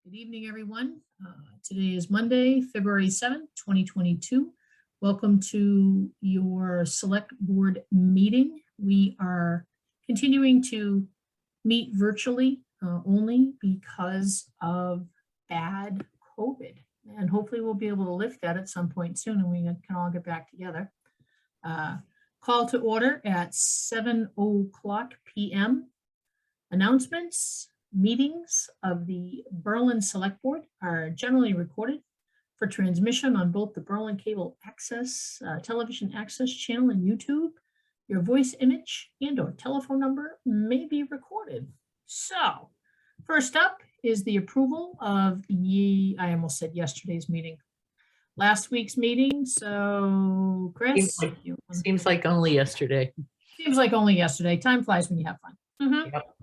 Good evening, everyone. Today is Monday, February 7th, 2022. Welcome to your select board meeting. We are continuing to meet virtually only because of bad COVID. And hopefully we'll be able to lift that at some point soon and we can all get back together. Call to order at 7:00 p.m. Announcements. Meetings of the Berlin Select Board are generally recorded for transmission on both the Berlin Cable Access, Television Access Channel and YouTube. Your voice, image, and/or telephone number may be recorded. So, first up is the approval of I almost said yesterday's meeting. Last week's meeting. So, Chris, seems like only yesterday. Seems like only yesterday. Time flies when you have fun. Mm-hmm. Yep.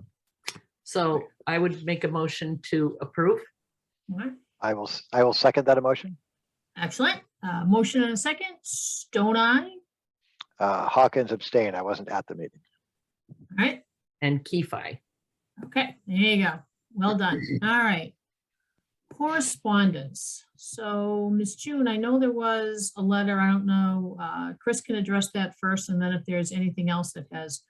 So I would make a motion to approve. All right. I will second that emotion. Excellent. Motion and a second. Stone eye. Hawkins abstain. I wasn't at the meeting. All right. And Kefi. Okay, there you go. Well done. All right. Correspondence. So, Ms. June, I know there was a letter. I don't know. Chris can address that first, and then if there's anything else that has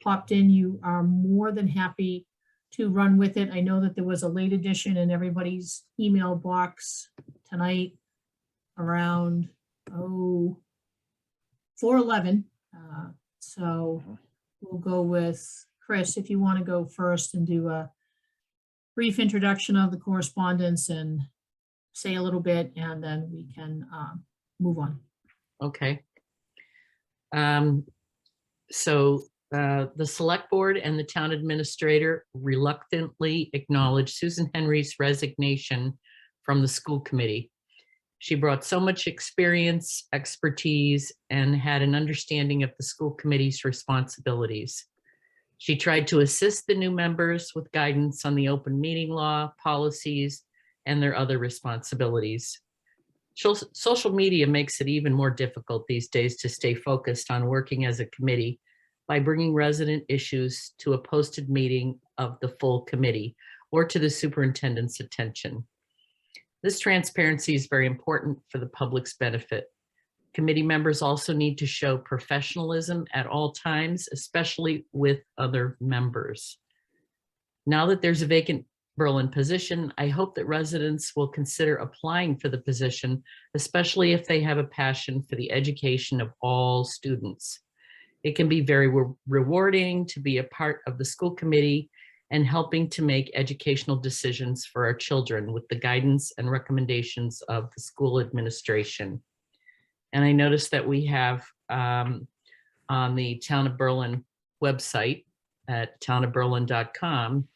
popped in, you are more than happy to run with it. I know that there was a late edition in everybody's email box tonight around 4:11. So we'll go with Chris, if you want to go first and do a brief introduction of the correspondence and say a little bit, and then we can move on. Okay. The select board and the town administrator reluctantly acknowledged Susan Henry's resignation from the school committee. She brought so much experience, expertise, and had an understanding of the school committee's responsibilities. She tried to assist the new members with guidance on the open meeting law, policies, and their other responsibilities. Social media makes it even more difficult these days to stay focused on working as a committee by bringing resident issues to a posted meeting of the full committee or to the superintendent's attention. This transparency is very important for the public's benefit. Committee members also need to show professionalism at all times, especially with other members. Now that there's a vacant Berlin position, I hope that residents will consider applying for the position, especially if they have a passion for the education of all students. It can be very rewarding to be a part of the school committee and helping to make educational decisions for our children with the guidance and recommendations of the school administration. And I noticed that we have on the Town of Berlin website at townofberlin.com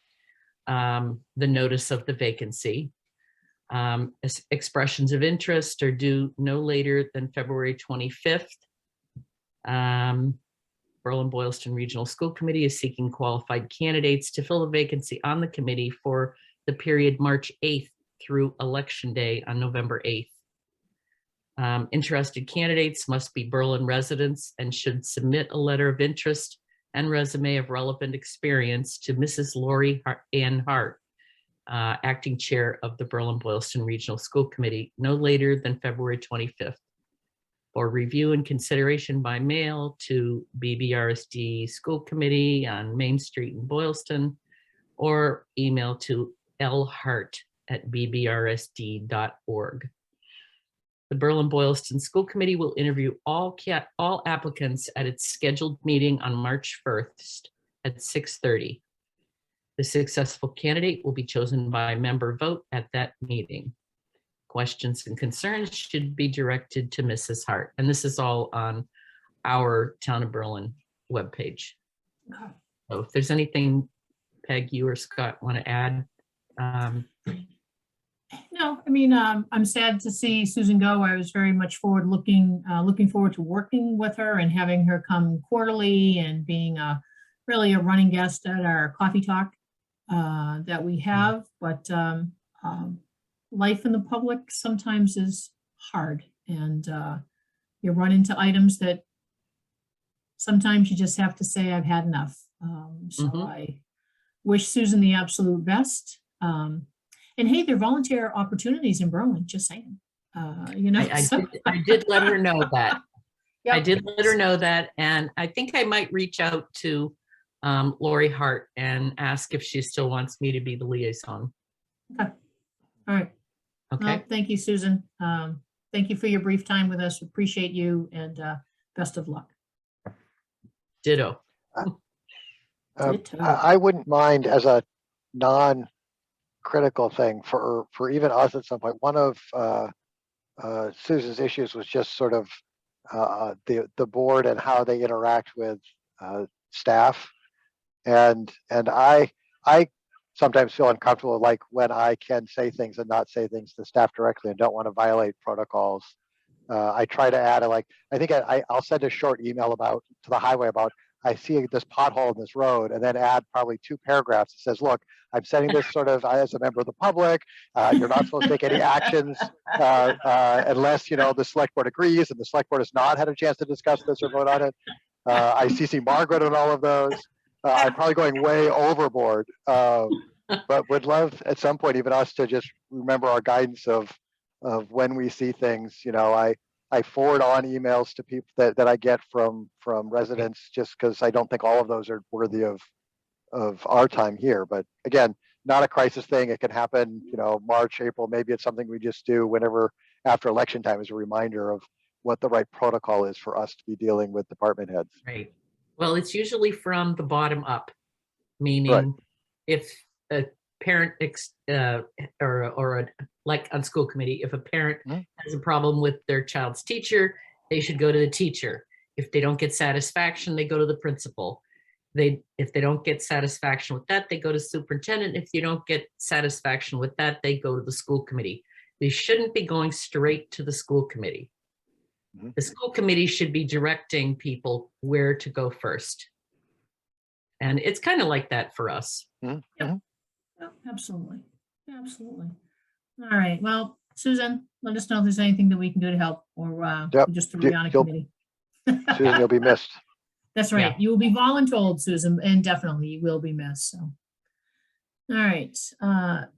the notice of the vacancy. Expressions of interest are due no later than February 25th. Berlin-Boylston Regional School Committee is seeking qualified candidates to fill a vacancy on the committee for the period March 8th through Election Day on November 8th. Interested candidates must be Berlin residents and should submit a letter of interest and resume of relevant experience to Mrs. Lori Ann Hart, acting chair of the Berlin-Boylston Regional School Committee, no later than February 25th. For review and consideration by mail to BBRSD School Committee on Main Street in Boylston, or email to lhart@bbrsd.org. The Berlin-Boylston School Committee will interview all applicants at its scheduled meeting on March 1st at 6:30. The successful candidate will be chosen by member vote at that meeting. Questions and concerns should be directed to Mrs. Hart. And this is all on our Town of Berlin webpage. Okay. So if there's anything, Peg, you or Scott want to add? No, I mean, I'm sad to see Susan go. I was very much looking forward to working with her and having her come quarterly and being really a running guest at our coffee talk that we have. But life in the public sometimes is hard, and you run into items that sometimes you just have to say, I've had enough. So I wish Susan the absolute best. And hey, there are volunteer opportunities in Berlin, just saying. You know, I did let her know that. I Yep. did let her know that, and I think I might reach out to Lori Hart and ask if she still wants me to be the liaison. Okay. All right. Okay. Well, thank you, Susan. Thank you for your brief time with us. Appreciate you, and best of luck. Ditto. Ditto. I wouldn't mind, as a non-critical thing for even us at some point. One of Susan's issues was just sort of the board and how they interact with staff, and I sometimes feel uncomfortable, like when I can say things and not say things to staff directly and don't want to violate protocols. I try to add I think I'll send a short email to the highway about, I see this pothole in this road, and then add probably 2 paragraphs that says, look, I'm sending this sort of as a member of the public. You're not supposed to take any actions unless, the select board agrees, and the select board has not had a chance to discuss this or vote on it. I CC Margaret on all of those. I'm probably going way overboard, but would love at some point even us to just remember our guidance of when we see things. I forward on emails to people that I get from residents, just because I don't think all of those are worthy of our time here. But again, not a crisis thing. It can happen, March, April. Maybe it's something we just do whenever after election time, as a reminder of what the right protocol is for us to be dealing with department heads. Right. Well, it's usually from the bottom up, meaning if a parent like on school committee, if a parent has a problem with their child's teacher, they should go to the teacher. If they don't get satisfaction, they go to the principal. If they don't get satisfaction with that, they go to superintendent. If you don't get satisfaction with that, they go to the school committee. They shouldn't be going straight to the school committee. The school committee should be directing people where to go first. And it's kind of like that for us. Yep. Absolutely. Absolutely. All right. Well, Susan, let us know if there's anything that we can do to help, or we'll just throw you on a committee. Susan, you'll be missed. That's right. Yeah. You will be voluntold, Susan, and definitely you will be missed. So, all right.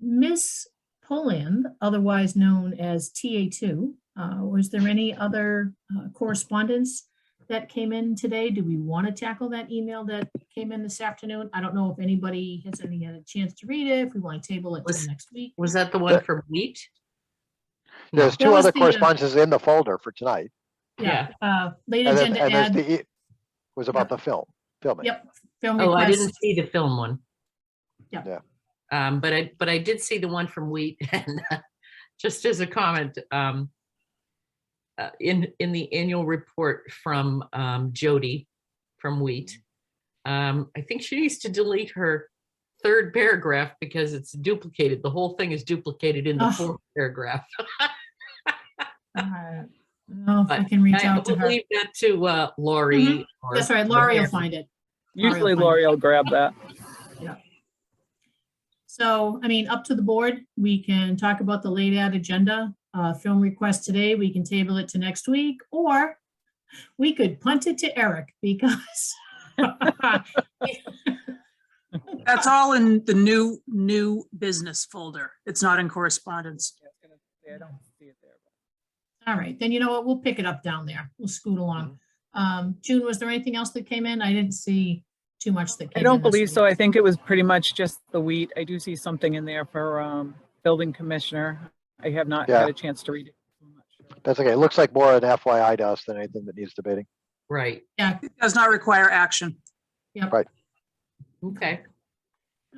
Miss Poland, otherwise known as TA2, was there any other correspondence that came in today? Do we want to tackle that email that came in this afternoon? I don't know if anybody has had a chance to read it, if we want to table it till next week. Was that the one from Wheat? There's That 2 was other the, correspondences in the folder for tonight. Yeah. Late And agenda there's add. was about the filming. Yep. Film Oh, I request. didn't see the film one. Yeah. But I did see the one from Wheat. And just as a comment, in the annual report from Jody from Wheat, I think she needs to delete her 3rd paragraph because it's duplicated. The whole thing is duplicated in the 4th paragraph. I don't know if I can reach out to We'll her. leave that to Lori. or That's right. Laurie will whoever. find it. Usually Lori will grab that. Yeah. So, I mean, up to the board, we can talk about the late ad agenda, film request today. We can table it to next week, or we could punt it to Eric because That's all in the new business folder. It's not in correspondence. I don't see it there. all right, then you know what? We'll pick it up down there. We'll scoot along. June, was there anything else that came in? I didn't see too much that came in. I don't this believe so. week. I think it was pretty much just the Wheat. I do see something in there for building commissioner. I have not had a chance to read it. That's okay. It looks like more an FYI to us than anything that needs debating. Right. Yeah. It does not require action. Yep. Right. Okay.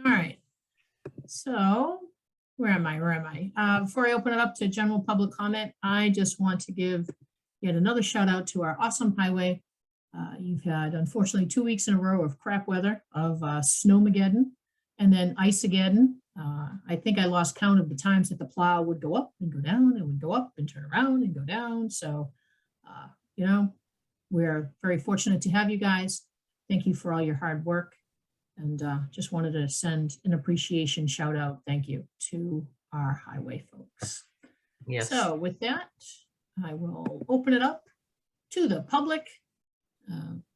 All right. So where am I? Before I open it up to general public comment, I just want to give yet another shout out to our awesome highway. You've had, unfortunately, 2 weeks in a row of crap weather, of snowmageddon, and then ice-ageddon. I think I lost count of the times that the plow would go up and go down and would go up and turn around and go down. So, we're very fortunate to have you guys. Thank you for all your hard work. And just wanted to send an appreciation shout out. Thank you to our highway folks. Yes. So with that, I will open it up to the public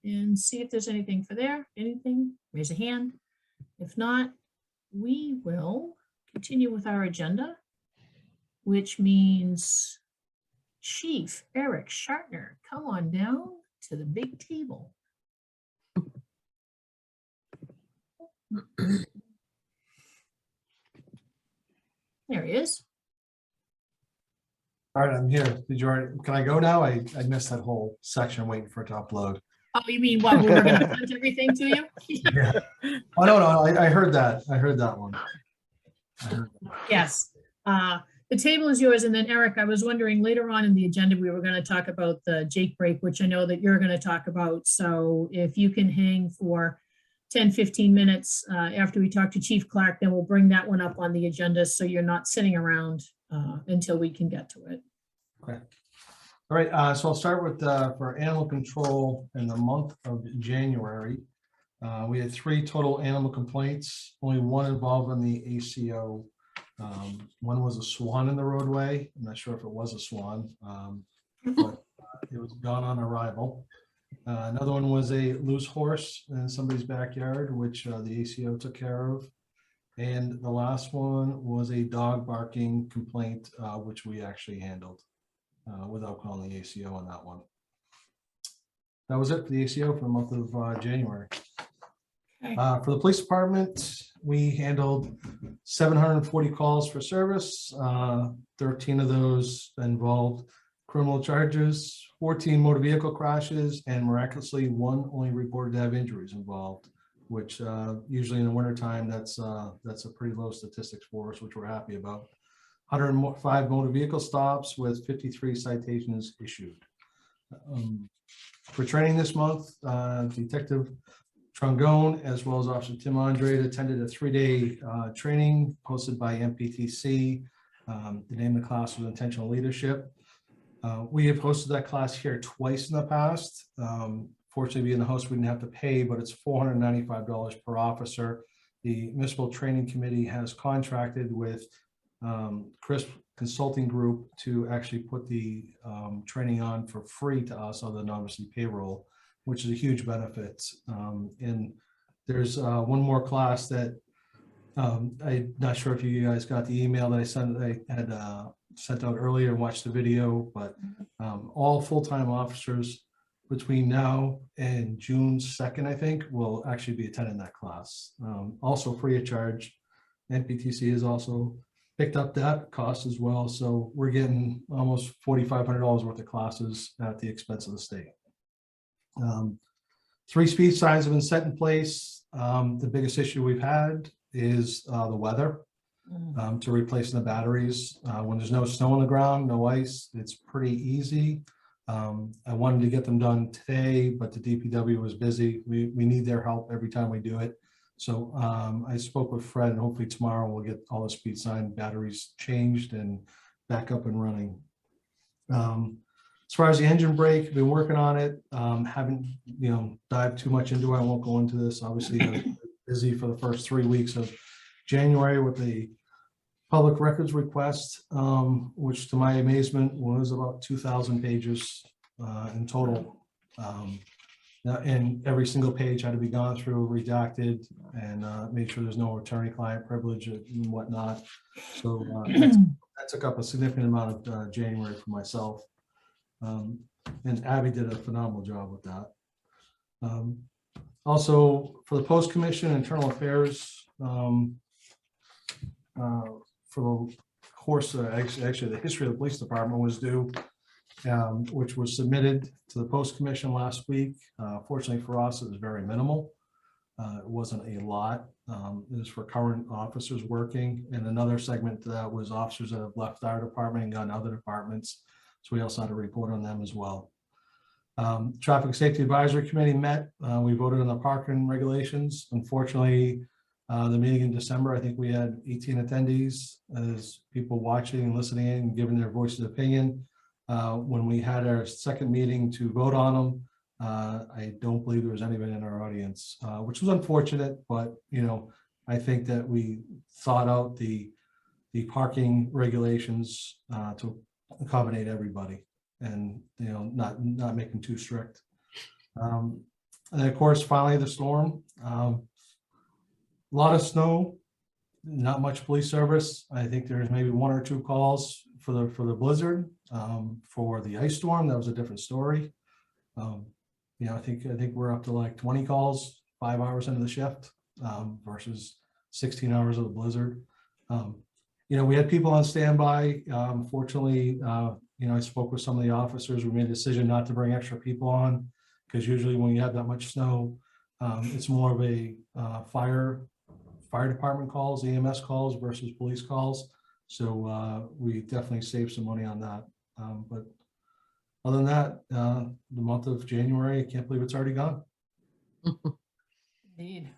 and see if there's anything for there. Anything? Raise a hand. If not, we will continue with our agenda, which means Chief Eric Shartner, come on down to the big table. There he is. All right, I'm here. Did you already, can I go now? I missed that whole section waiting for it to upload. Oh, you mean what? We were going to send everything to you? Yeah. Oh, no, I heard that. I heard that one. I heard that. Yes. The table is yours. And then Eric, I was wondering later on in the agenda, we were going to talk about the Jake break, which I know that you're going to talk about. So if you can hang for 10, 15 minutes after we talk to Chief Clark, then we'll bring that one up on the agenda. So you're not sitting around until we can get to it. Okay. All right, so I'll start with for animal control in the month of January. We had 3 total animal complaints, only 1 involved in the ACO. One was a swan in the roadway. I'm not sure if it was a swan, but it was gone on arrival. Another one was a loose horse in somebody's backyard, which the ACO took care of. And the last one was a dog barking complaint, which we actually handled without calling the ACO on that one. That was it for the ACO for the month of January. Okay. For the police department, we handled 740 calls for service. 13 of those involved criminal charges, 14 motor vehicle crashes, and miraculously 1 only reported to have injuries involved, which usually in the wintertime, that's a pretty low statistics for us, which we're happy about. 105 motor vehicle stops with 53 citations issued. For training this month, Detective Trongone, as well as Officer Tim Andre, attended a 3-day training posted by MPTC. The name of the class was Intentional Leadership. We have hosted that class here twice in the past. Fortunately, being the host, we didn't have to pay, but it's $495 per officer. The Municipal Training Committee has contracted with Chris Consulting Group to actually put the training on for free to us, other than obviously payroll, which is a huge benefit. And there's one more class that I'm not sure if you guys got the email that I had sent out earlier and watched the video, but all full-time officers between now and June 2nd, I think, will actually be attending that class. Also free of charge. NPTC has also picked up that cost as well. So we're getting almost $4,500 worth of classes at the expense of the state. 3 speed signs have been set in place. The biggest issue we've had is the weather. To replacing the batteries. When there's no snow on the ground, no ice, it's pretty easy. I wanted to get them done today, but the DPW was busy. We need their help every time we do it. So I spoke with Fred, and hopefully tomorrow we'll get all the speed sign batteries changed and back up and running. As far as the engine brake, been working on it. Haven't dived too much into it. I won't go into this. Obviously, I was busy for the first 3 weeks of January with the public records request, which to my amazement was about 2,000 pages in total. And every single page had to be gone through, redacted, and made sure there's no attorney-client privilege and whatnot. So that took up a significant amount of January for myself. And Abby did a phenomenal job with that. Also, for the Post Commission, Internal Affairs, for the course, actually the history of the police department was due, which was submitted to the Post Commission last week. Fortunately for us, it was very minimal. It wasn't a lot. It was for current officers working, and another segment to that was officers that have left our department and gone to other departments. So we also had a report on them as well. Traffic Safety Advisory Committee met. We voted on the parking regulations. Unfortunately, the meeting in December, I think we had 18 attendees as people watching and listening and giving their voice of opinion. When we had our second meeting to vote on them, I don't believe there was anybody in our audience, which was unfortunate, but I think that we thought out the parking regulations to accommodate everybody, and not making too strict. And of course, finally the storm. A lot of snow not much police service. I think there's maybe 1 or 2 calls for the blizzard. For the ice storm, that was a different story. I think we're up to like 20 calls, 5 hours into the shift, versus 16 hours of the blizzard. We had people on standby. Fortunately, I spoke with some of the officers. We made a decision not to bring extra people on, because usually when you have that much snow, it's more of a fire department calls, EMS calls versus police calls. So we definitely saved some money on that. But other than that, the month of January, I can't believe it's already gone. Indeed.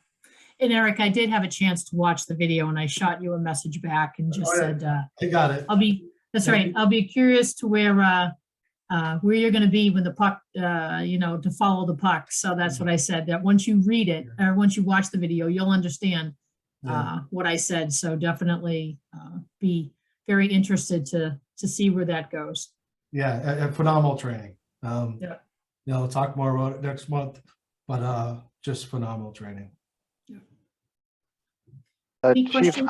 And Eric, I did have a chance to watch the video, and I shot you a message back and just said, I got it. that's Thank right. you. I'll be curious to where you're going to be when the puck, to follow the puck. So that's what I said, that once you read it, or once you watch the video, you'll understand Yeah. what I said. So definitely be very interested to see where that goes. Yeah, a phenomenal training. Yeah. We'll talk more about it next month, but just phenomenal training. Any Chief, questions?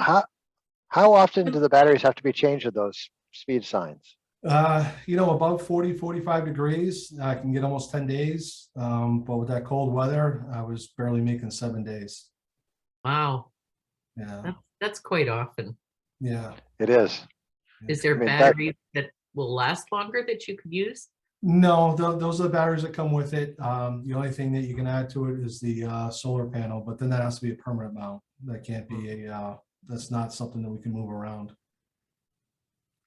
how often do the batteries have to be changed with those speed signs? Above 40, 45 degrees, I can get almost 10 days. But with that cold weather, I was barely making 7 days. Wow, Yeah, that's quite often. yeah. It is. Is there I mean, that- batteries that will last longer that you could use? No, those are the batteries that come with it. The only thing that you can add to it is the solar panel, but then that has to be a permanent mount. That can't be that's not something that we can move around.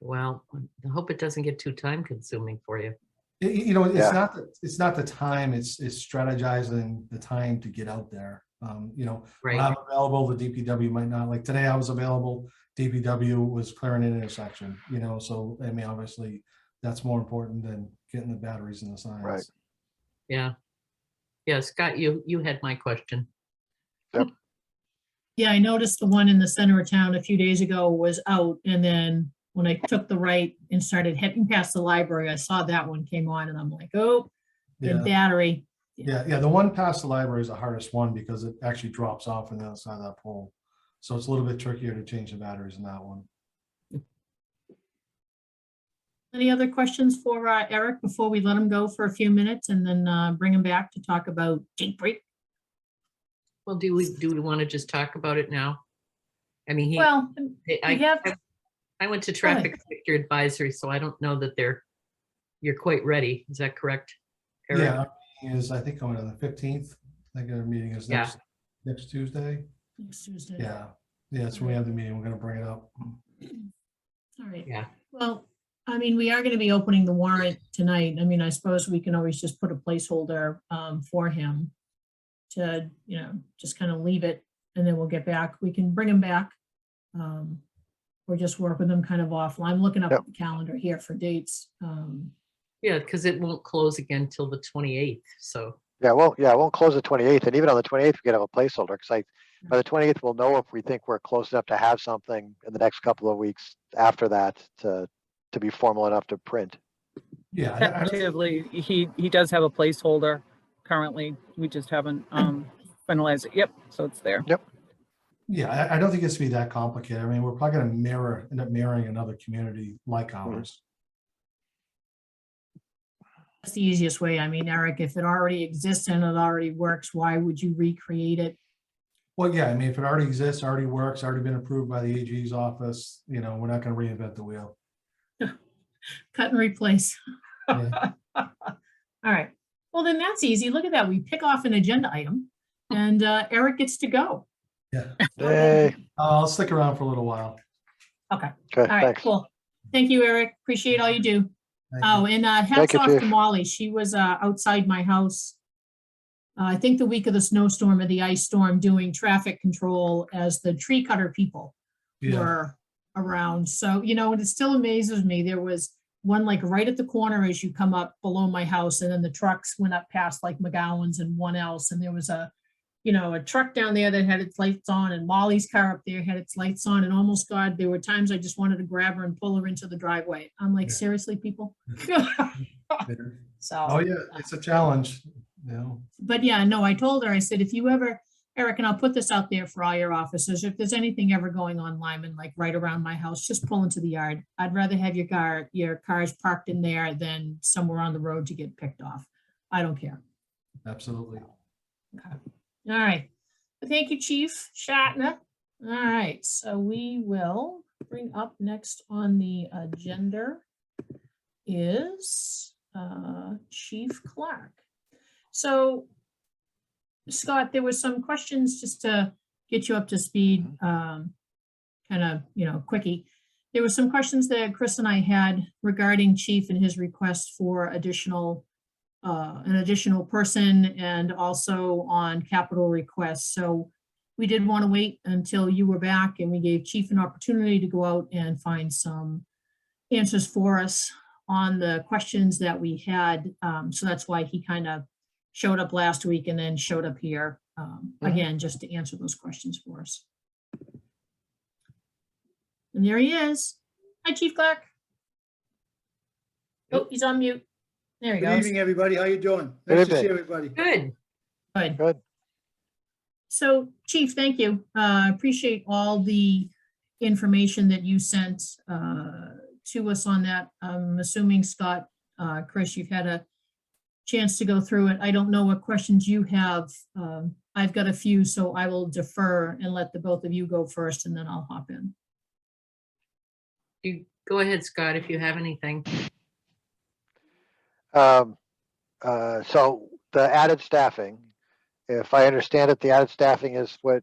Well, I hope it doesn't get too time consuming for you. It's Yeah. not the time, it's strategizing the time to get out there. When Right. I'm available, the DPW might not. Like today I was available, DPW was clearing an intersection, so I mean, obviously that's more important than getting the batteries and the signs. Right. Yeah. Yeah, Scott, you had my question. Yeah, I noticed the one in the center of town a few days ago was out, and then when I took the right and started heading past the library, I saw that one came on, and I'm like, oh, Yeah. good battery. Yeah, the one past the library is the hardest one because it actually drops off on the other side of that pole. So it's a little bit trickier to change the batteries in that one. Any other questions for Eric before we let him go for a few minutes and then bring him back to talk about Jake Break? Well, do we want to just talk about it now? I mean, Well, I we have, I went to Go ahead. traffic sector advisory, so I don't know that you're quite ready. Is that correct, Eric? Yeah, our meeting is, I think, going on the 15th. I think our meeting is Yeah. next Tuesday. next Tuesday. Yeah, that's when we have the meeting. We're gonna bring it up. All right. Yeah. Well, I mean, we are going to be opening the warrant tonight. I mean, I suppose we can always just put a placeholder for him to, just kind of leave it, and then we'll get back. We can bring him back. Or just work with him kind of offline. I'm looking up at the calendar here for dates. Yeah, because it won't close again till the 28th. So Yeah, well, it won't close the 28th, and even on the 28th, we could have a placeholder, because by the 28th, we'll know if we think we're close enough to have something in the next couple of weeks after that to be formal enough to print. Yeah, I don't- Tentatively, he does have a placeholder currently. We just haven't finalized it. Yep, so it's there. yeah, I don't think it's to be that complicated. I mean, we're probably gonna end up mirroring another community like ours. That's the easiest way. I mean, Eric, if it already exists and it already works, why would you recreate it? Well, yeah, I mean, if it already exists, already works, already been approved by the AG's office, we're not gonna reinvent the wheel. Cut and replace. Yeah. All right. Well, then that's easy. Look at that. We pick off an agenda item and Eric gets to go. Yeah, Hey, I'll stick around for a little while. Okay. okay, All right, thanks. cool. Thank you, Eric. Appreciate all you do. Thank Oh, you. and Thank hats you, off to Chief. Molly. She was outside my house. I think the week of the snowstorm or the ice storm, doing traffic control as the tree cutter people Yeah, were around. So, and it still amazes me. There was one like right at the corner as you come up below my house, and then the trucks went up past like McGowan's and one else. And there was a truck down there that had its lights on, and Molly's car up there had its lights on, and almost God, there were times I just wanted to grab her and pull her into the driveway. I'm like, Yeah. seriously, people? So. oh yeah, it's a challenge, But yeah, no, I told her, I said, if you ever Eric, and I'll put this out there for all your officers. If there's anything ever going on Lyman, like right around my house, just pull into the yard. I'd rather have your cars parked in there than somewhere on the road to get picked off. I don't care. Absolutely. Okay. All right. Thank you, Chief Shatner. All right, so we will bring up next on the agenda is Chief Clark. So Scott, there were some questions just to get you up to speed, kind of, quickie. There were some questions that Chris and I had regarding Chief and his request for an additional person and also on capital requests. So we did want to wait until you were back and we gave Chief an opportunity to go out and find some answers for us on the questions that we had. So that's why he kind of showed up last week and then showed up here again, just to answer those questions for us. And there he is. Hi, Chief Clark. Oh, he's on mute. There he Good goes. evening, everybody. How you doing? Good Nice to see evening. everybody. Good. Good. Good. So, Chief, thank you. Appreciate all the information that you sent to us on that. I'm assuming, Scott, Chris, you've had a chance to go through it. I don't know what questions you have. I've got a few, so I will defer and let the both of you go first, and then I'll hop in. You go ahead, Scott, if you have anything. So the added staffing, if I understand it, the added staffing is what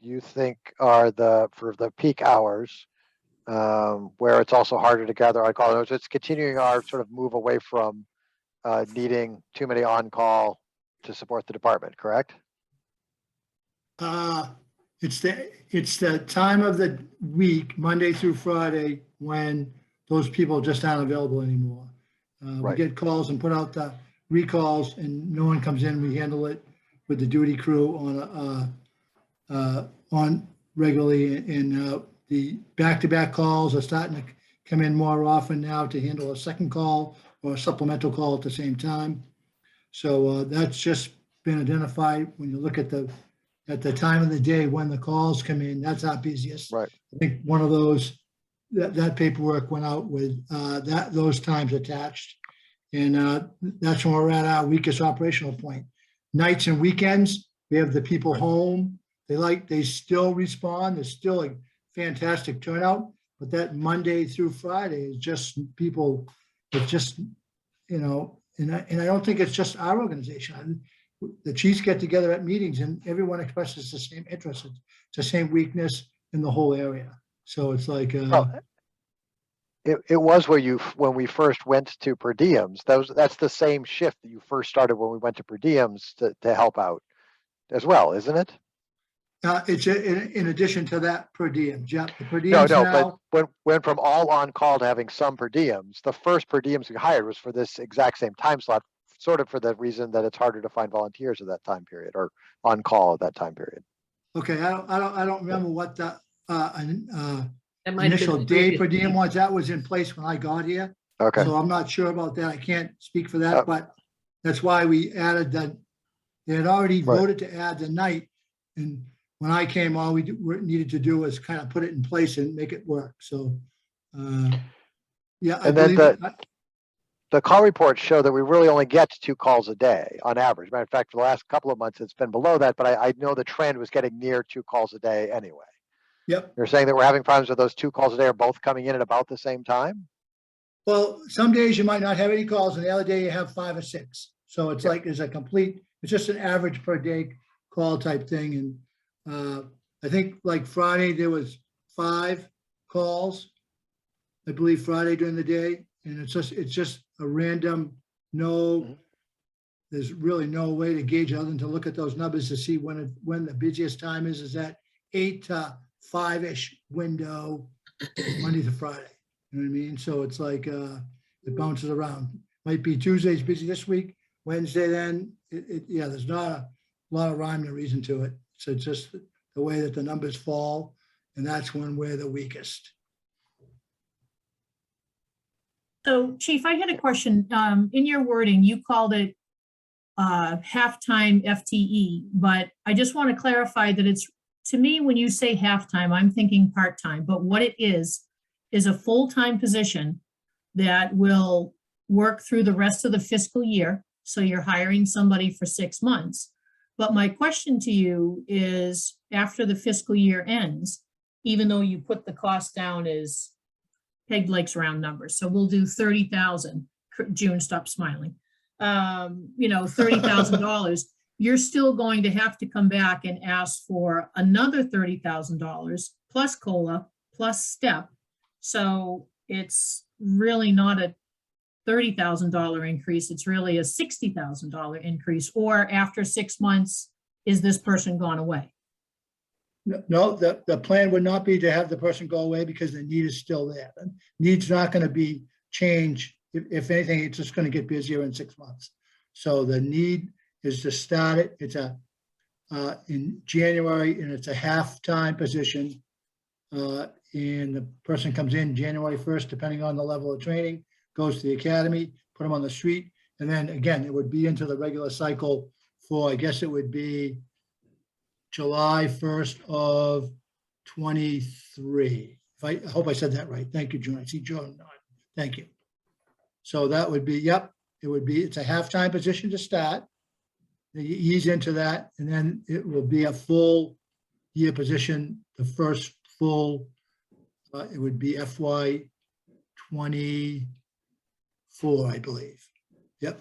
you think are for the peak hours, where it's also harder to gather on call. So it's continuing our sort of move away from needing too many on call to support the department, correct? It's the time of the week, Monday through Friday, when those people just aren't available anymore. We Right. get calls and put out the recalls and no one comes in. We handle it with the duty crew on regularly, and the back-to-back calls are starting to come in more often now to handle a second call or a supplemental call at the same time. So that's just been identified. When you look at the time of the day when the calls come in, that's our busiest. Right. I think one of those, that paperwork went out with those times attached. And that's when we're at our weakest operational point. Nights and weekends, we have the people home. They still respond. There's still a fantastic turnout, but that Monday through Friday is just people, it's just, and I don't think it's just our organization. The chiefs get together at meetings and everyone expresses the same interest. It's the same weakness in the whole area. So it's like, It was when we first went to per diems. That's the same shift that you first started when we went to per diems to help out as well, isn't it? it's in addition to that per diem. Yeah, the per No, diems but now, went from all on call to having some per diems. The first per diems we hired was for this exact same time slot, sort of for the reason that it's harder to find volunteers at that time period or on call at that time period. okay, I don't remember what the That might have been initial the day previous per diem chief. was. That was in place when I got here. Okay. So I'm not sure about that. I can't speak for Oh. that, but that's why we added that. They had already Right. voted to add the night. And when I came, all we needed to do was kind of put it in place and make it work. So, yeah, I And then believe, the call reports show that we really only get 2 calls a day on average. Matter of fact, for the last couple of months, it's been below that, but I know the trend was getting near 2 calls a day anyway. yep. You're saying that we're having problems with those 2 calls a day are both coming in at about the same time? Well, some days you might not have any calls and the other day you have 5 or 6. So it's like, it's just an average per day call type thing. And I think like Friday, there was 5 calls, I believe Friday during the day. And it's just a random, there's really no way to gauge other than to look at those numbers to see when the busiest time is that 8 to 5-ish window, Monday to Friday. You know what I mean? So it's like, it bounces around. Might be Tuesday's busy this week, Wednesday then, there's not a lot of rhyme or reason to it. So it's just the way that the numbers fall, and that's when we're the weakest. So, Chief, I had a question. In your wording, you called it half-time FTE, but I just want to clarify that it's, to me, when you say half-time, I'm thinking part-time, but what it is a full-time position that will work through the rest of the fiscal year. So you're hiring somebody for 6 months. But my question to you is, after the fiscal year ends, even though you put the cost down as Peg likes round numbers, so we'll do 30,000. June, stop smiling. $30,000. You're still going to have to come back and ask for another $30,000 plus COLA plus step. So it's really not a $30,000 increase. It's really a $60,000 increase. Or after 6 months, is this person gone away? No, the plan would not be to have the person go away because the need is still there. The need's not going to be changed. If anything, it's just going to get busier in 6 months. So the need is to start it. It's in January, and it's a half-time position. And the person comes in January 1st, depending on the level of training, goes to the academy, put them on the street. And then again, it would be into the regular cycle for, I guess it would be July 1st of 23. I hope I said that right. Thank you, June. I see Joan. Thank you. So that would be, yep, it's a half-time position to start. You ease into that, and then it will be a full year position, the first full, it would be FY 24, I believe. Yep.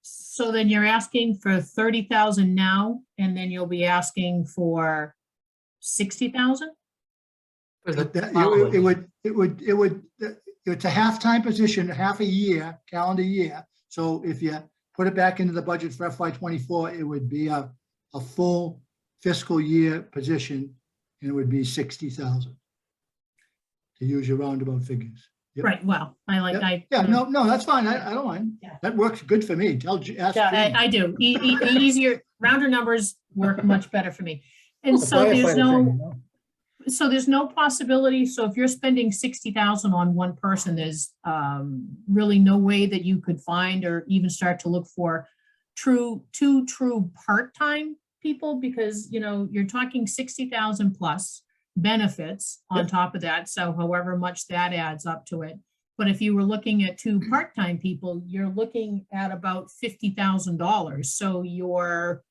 So then you're asking for 30,000 now, and then you'll be asking for 60,000? For the That- following. It's a half-time position, half a year, calendar year. So if you put it back into the budget for FY 24, it would be a full fiscal year position, and it would be 60,000. To use your roundabout figures. Yep. Right, well, Yeah, no, that's fine. I don't mind. Yeah. That works good for me. Ask Yeah, June. I do. Easier, rounder numbers work much better for me. And The so there's firefighter training, no. there's no possibility, so if you're spending 60,000 on one person, there's really no way that you could find or even start to look for two true part-time people, because, you're talking 60,000 plus benefits on Yep. top of that, so however much that adds up to it. But if you were looking at two part-time people, you're looking at about $50,000. So you're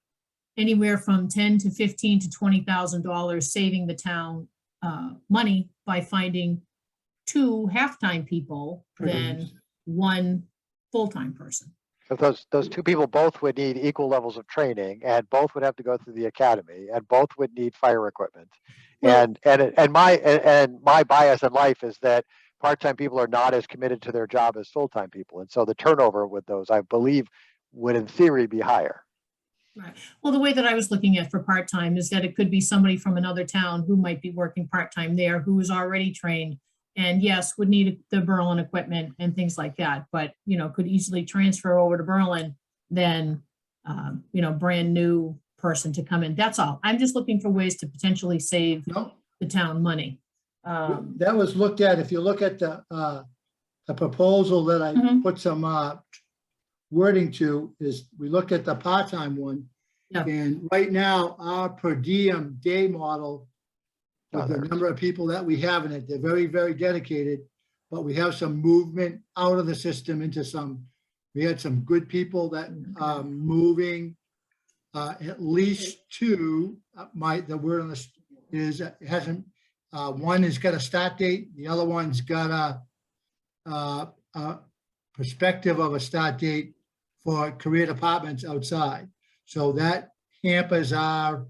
anywhere from $10,000 to $15,000 to $20,000 saving the town money by finding two half-time people than one full-time person. So those two people both would need equal levels of training, and both would have to go through the academy, and both would need fire equipment. Well- And my bias in life is that part-time people are not as committed to their job as full-time people. And so the turnover with those, I believe, would in theory be higher. Right. Well, the way that I was looking at for part-time is that it could be somebody from another town who might be working part-time there, who is already trained, and yes, would need the Berlin equipment and things like that, but, could easily transfer over to Berlin than, brand new person to come in. That's all. I'm just looking for ways to potentially save No, the town money. that was looked at. If you look at the proposal that I Mhm. put some wording to, is we looked at the part-time one. Yeah. And right now, our per diem day model, with the number of people that we have in it, they're very, very dedicated, but we have some movement out of the system into we had some good people that are moving, at least two, the word on this is, it hasn't, one has got a start date, the other one's got a perspective of a start date for career departments outside. So that hampers our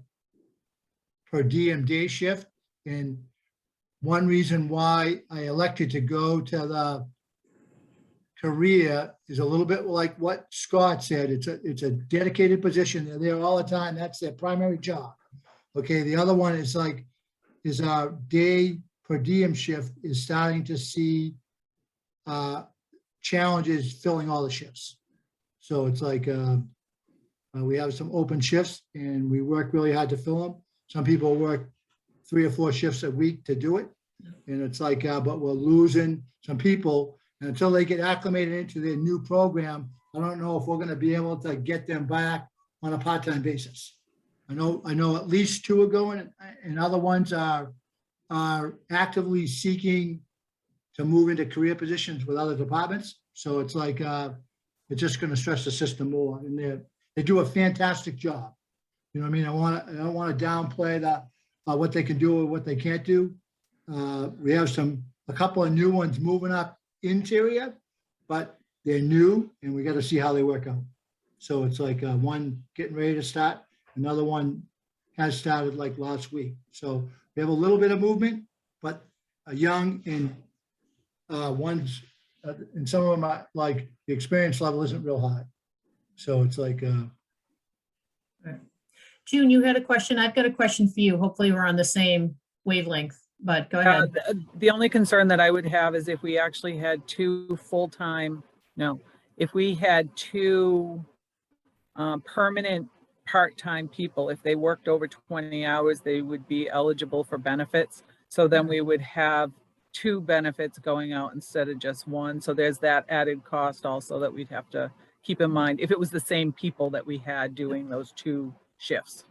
per diem day shift. And one reason why I elected to go to the career is a little bit like what Scott said. It's a dedicated position. They're there all the time. That's their primary job. Okay, the other one is our day per diem shift is starting to see challenges filling all the shifts. So it's like we have some open shifts and we work really hard to fill them. Some people work 3 or 4 shifts a week to do it. And it's like, but we're losing some people, and until they get acclimated into their new program, I don't know if we're gonna be able to get them back on a part-time basis. I know at least two are going, and other ones are actively seeking to move into career positions with other departments. So it's like, it's just gonna stress the system more, and they do a fantastic job. You know what I mean? I don't wanna downplay what they can do or what they can't do. We have a couple of new ones moving up interior, but they're new and we gotta see how they work out. So it's like one getting ready to start, another one has started like last week. So we have a little bit of movement, but a young and ones, and some of them are like, the experience level isn't real high. So it's like, June, you had a question. I've got a question for you. Hopefully we're on the same wavelength, but go ahead. The only concern that I would have is if we actually had if we had two permanent part-time people, if they worked over 20 hours, they would be eligible for benefits. So then we would have two benefits going out instead of just one. So there's that added cost also that we'd have to keep in mind if it was the same people that we had doing those two shifts.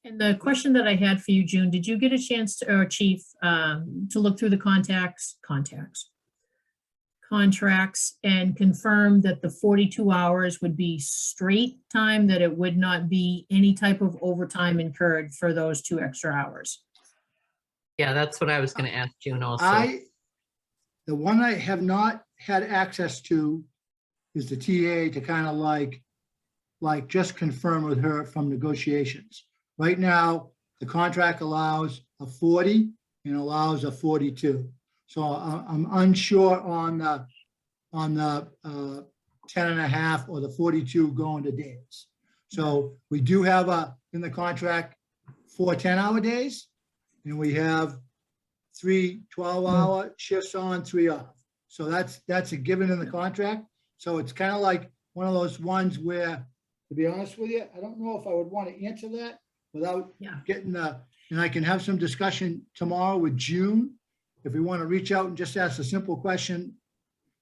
And the question that I had for you, June, did you get a chance to, or Chief, to look through the contracts and confirm that the 42 hours would be straight time, that it would not be any type of overtime incurred for those 2 extra hours? Yeah, that's what I was going to ask June also. the one I have not had access to is the TA to kind of like just confirm with her from negotiations. Right now, the contract allows a 40 and allows a 42. So I'm unsure on the 10 and a half or the 42 going to days. So we do have in the contract 4 10-hour days, and we have 3 12-hour shifts on, 3 off. So that's a given in the contract. So it's kind of like one of those ones where, to be honest with you, I don't know if I would want to answer that without getting and I can have some discussion tomorrow with June. If we want to reach out and just ask a simple question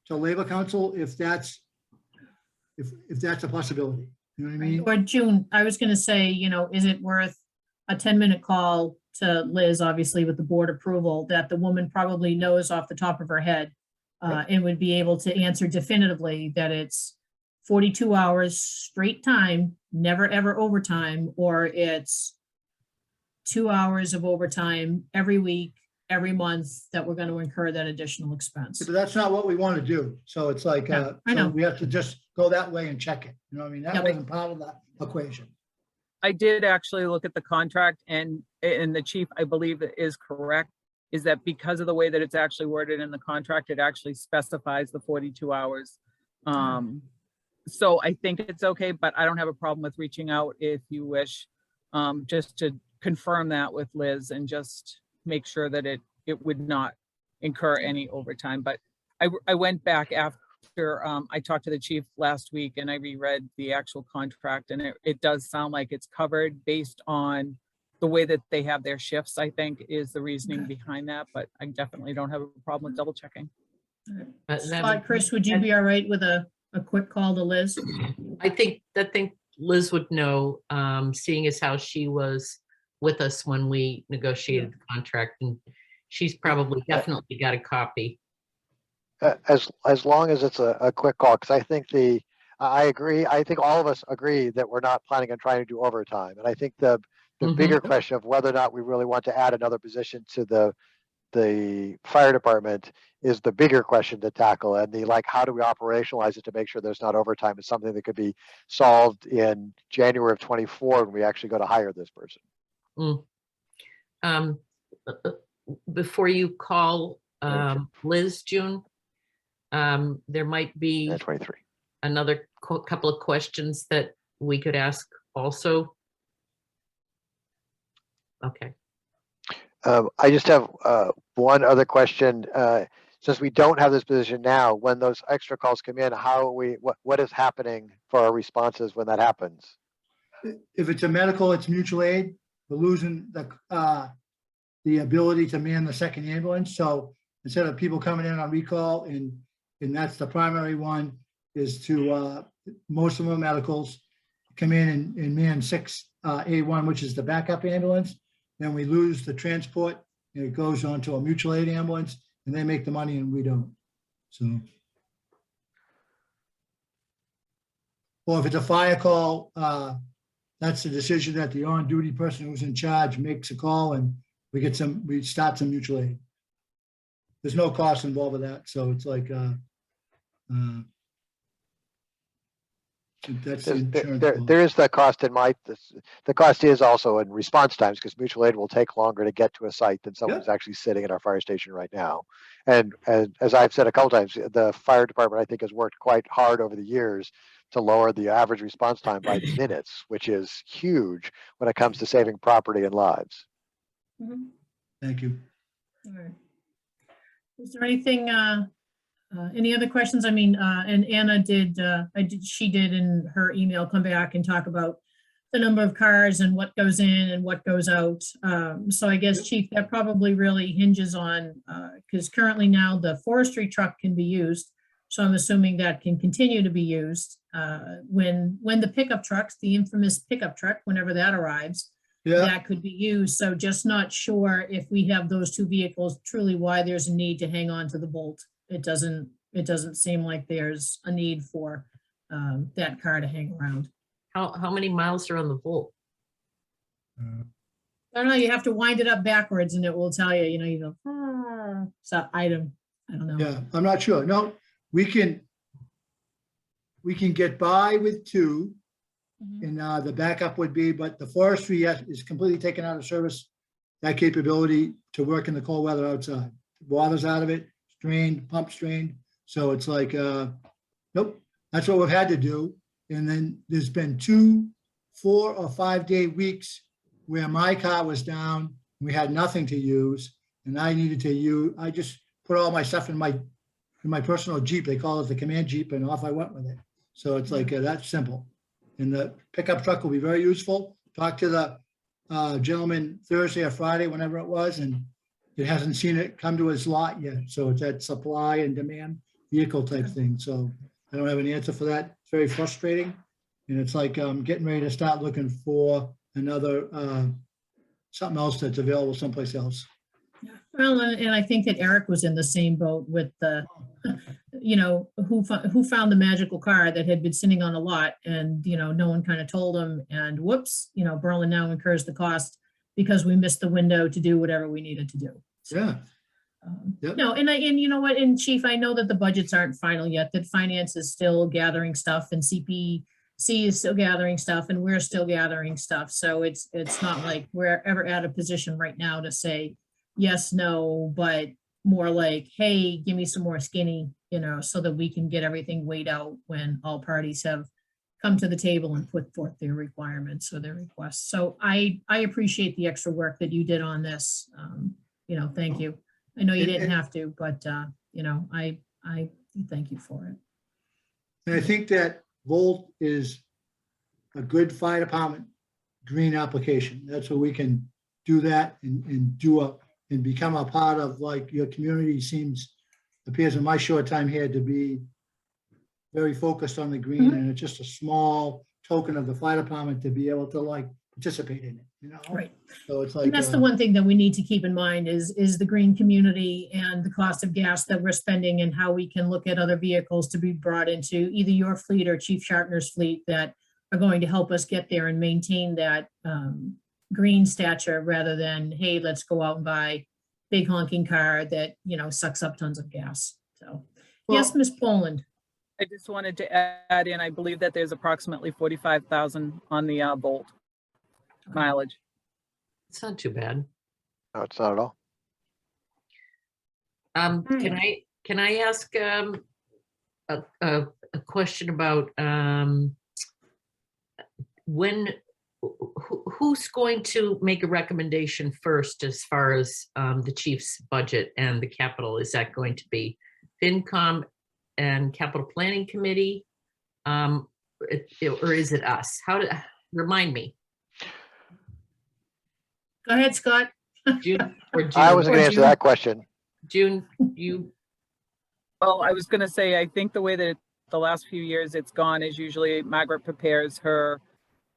to Labor Council, if that's a possibility, you know what I mean? Or June, I was going to say, is it worth a 10-minute call to Liz, obviously with the board approval, that the woman probably knows off the top of her head and would be able to answer definitively that it's 42 hours straight time, never ever overtime, or it's 2 hours of overtime every week, every month, that we're going to incur that additional expense. But that's not what we want to do. So it's like, Yeah, I know. so we have to just go that way and check it. You know what I mean? That Yep. wasn't part of the equation. I did actually look at the contract, and the chief, I believe, is correct, is that because of the way that it's actually worded in the contract, it actually specifies the 42 hours. So I think it's okay, but I don't have a problem with reaching out if you wish, just to confirm that with Liz and just make sure that it would not incur any overtime. But I went back after I talked to the chief last week and I reread the actual contract, and it does sound like it's covered based on the way that they have their shifts, I think, is the reasoning behind that, but I definitely don't have a problem with double checking. Scott, Chris, would you be all right with a quick call to Liz? I think Liz would know, seeing as how she was with us when we negotiated the contract, and she's probably definitely got a copy. As long as it's a quick call, because I think I agree. I think all of us agree that we're not planning on trying to do overtime. And I think the bigger question of whether or not we really want to add another position to the fire department is the bigger question to tackle. And how do we operationalize it to make sure there's not overtime is something that could be solved in January of 24 when we actually go to hire this person. Before you call Liz, June, there might be 23. another couple of questions that we could ask also. Okay. I just have one other question. Since we don't have this position now, when those extra calls come in, what is happening for our responses when that happens? If it's a medical, it's mutual aid. We're losing the ability to man the second ambulance. So instead of people coming in on recall, and that's the primary one, is to, most of them medicals come in and man 6A1, which is the backup ambulance. Then we lose the transport and it goes on to a mutual aid ambulance and they make the money and we don't. So. Or if it's a fire call, that's the decision that the on-duty person who's in charge makes a call and we start some mutual aid. There's no cost involved with that, so it's like, that's the insurance cost. There is the cost in the cost is also in response times because mutual aid will take longer to get to a site than someone who's actually sitting at our fire station right now. And as I've said a couple times, the fire department, I think, has worked quite hard over the years to lower the average response time by minutes, which is huge when it comes to saving property and lives. Mhm. Thank you. All right. Is there anything, any other questions? I mean, and Anna she did in her email come back and talk about the number of cars and what goes in and what goes out. So I guess, Chief, that probably really hinges on, because currently now the forestry truck can be used. So I'm assuming that can continue to be used when the pickup trucks, the infamous pickup truck, whenever that arrives, Yeah, that could be used. So just not sure if we have those two vehicles, truly why there's a need to hang on to the Bolt. It doesn't seem like there's a need for that car to hang around. How many miles are on the Volt? I don't know, you have to wind it up backwards and it will tell you, you go, "Ah." So I don't know. yeah, I'm not sure. No, we can get by with two. Mhm. And the backup would be, but the forestry is completely taken out of service, that capability to work in the cold weather outside. Water's out of it, drained, pump drained. So it's like, nope, that's what we've had to do. And then there's been 2 4 or 5 day weeks where my car was down, we had nothing to use, and I needed to use, I just put all my stuff in my personal Jeep. They call it the command Jeep, and off I went with it. So it's like, that's simple. And the pickup truck will be very useful. Talked to the gentleman Thursday or Friday, whenever it was, and it hasn't seen it come to his lot yet. So it's that supply and demand vehicle type thing. So I don't have an answer for that. It's very frustrating. And it's like getting ready to start looking for another, something else that's available someplace else. Well, and I think that Eric was in the same boat with the, who found the magical car that had been sitting on a lot and, no one kind of told him, and whoops, Berlin now incurs the cost because we missed the window to do whatever we needed to do. So, Yeah. Yep. No, and you know what, and Chief, I know that the budgets aren't final yet, that finance is still gathering stuff and CPC is still gathering stuff and we're still gathering stuff. So it's not like we're ever at a position right now to say yes, no, but more like, hey, give me some more skinny, so that we can get everything weighed out when all parties have come to the table and put forth their requirements or their requests. So I appreciate the extra work that you did on this. Thank you. I know you didn't have to, but I thank you for it. And I think that Volt is a good fire department green application. That's where we can do that and become a part of, like, your community appears in my short time here to be very focused on the green, and it's just a small token of the fire department to be able to participate in it, Right. So it's like, And that's the one thing that we need to keep in mind is the green community and the cost of gas that we're spending and how we can look at other vehicles to be brought into either your fleet or Chief Sharpner's fleet that are going to help us get there and maintain that green stature rather than, hey, let's go out and buy big honking car that, sucks up tons of gas. So, yes, Ms. Poland. I just wanted to add in, I believe that there's approximately 45,000 on the Bolt mileage. It's not too bad. No, it's not at all. Can I ask a question about who's going to make a recommendation first as far as the chief's budget and the capital? Is that going to be FinCom and Capital Planning Committee? Or is it us? Remind me. Go ahead, Scott. June or June? I was going to answer that question. June, you, Well, I was going to say, I think the way that the last few years it's gone is usually Margaret prepares her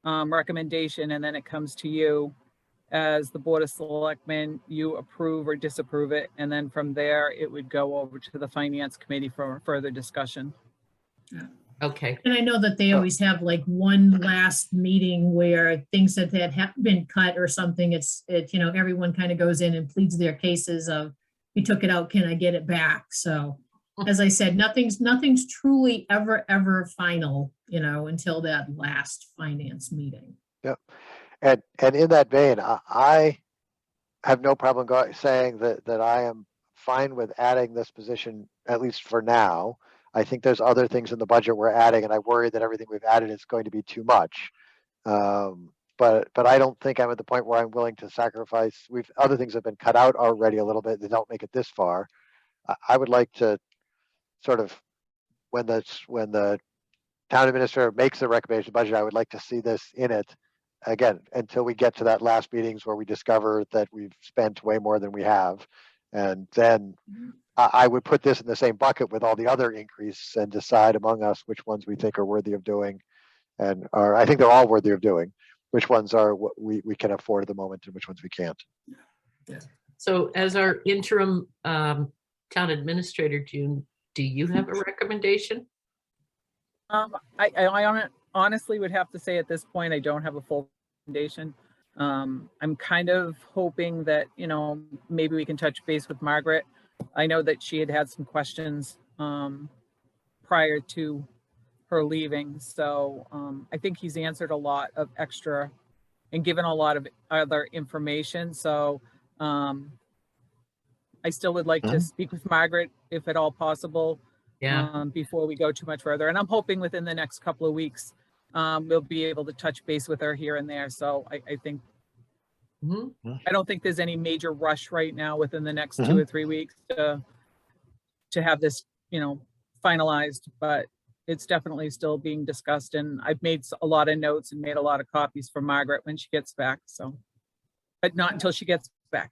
recommendation, and then it comes to you as the Board of Selectmen. You approve or disapprove it, and then from there it would go over to the Finance Committee for further discussion. Okay, And I know that they always have like one last meeting where things that have been cut or something, it's, everyone kind of goes in and pleads their cases of, we took it out, can I get it back? So, as I said, nothing's truly ever final, until that last finance meeting. And in that vein, I have no problem saying that I am fine with adding this position, at least for now. I think there's other things in the budget we're adding, and I worry that everything we've added is going to be too much. But I don't think I'm at the point where I'm willing to sacrifice. Other things have been cut out already a little bit. They don't make it this far. I would like to sort of, when the town administrator makes the recommendation budget, I would like to see this in it again until we get to that last meetings where we discover that we've spent way more than we have, and then I would put this in the same bucket with all the other increases and decide among us which ones we think are worthy of doing, or I think they're all worthy of doing, which ones are what we can afford at the moment and which ones we can't. so as our interim town administrator, June, do you have a recommendation? I honestly would have to say at this point, I don't have a full recommendation. I'm kind of hoping that, maybe we can touch base with Margaret. I know that she had some questions prior to her leaving. So I think he's answered a lot of extra and given a lot of other information. So I still would like to speak with Margaret if at all possible. Yeah, Before we go too much further. And I'm hoping within the next couple of weeks, we'll be able to touch base with her here and there. So I think, mhm, I don't think there's any major rush right now within the next 2 or 3 weeks to have this, finalized, but it's definitely still being discussed. And I've made a lot of notes and made a lot of copies for Margaret when she gets back. So, but not until she gets back.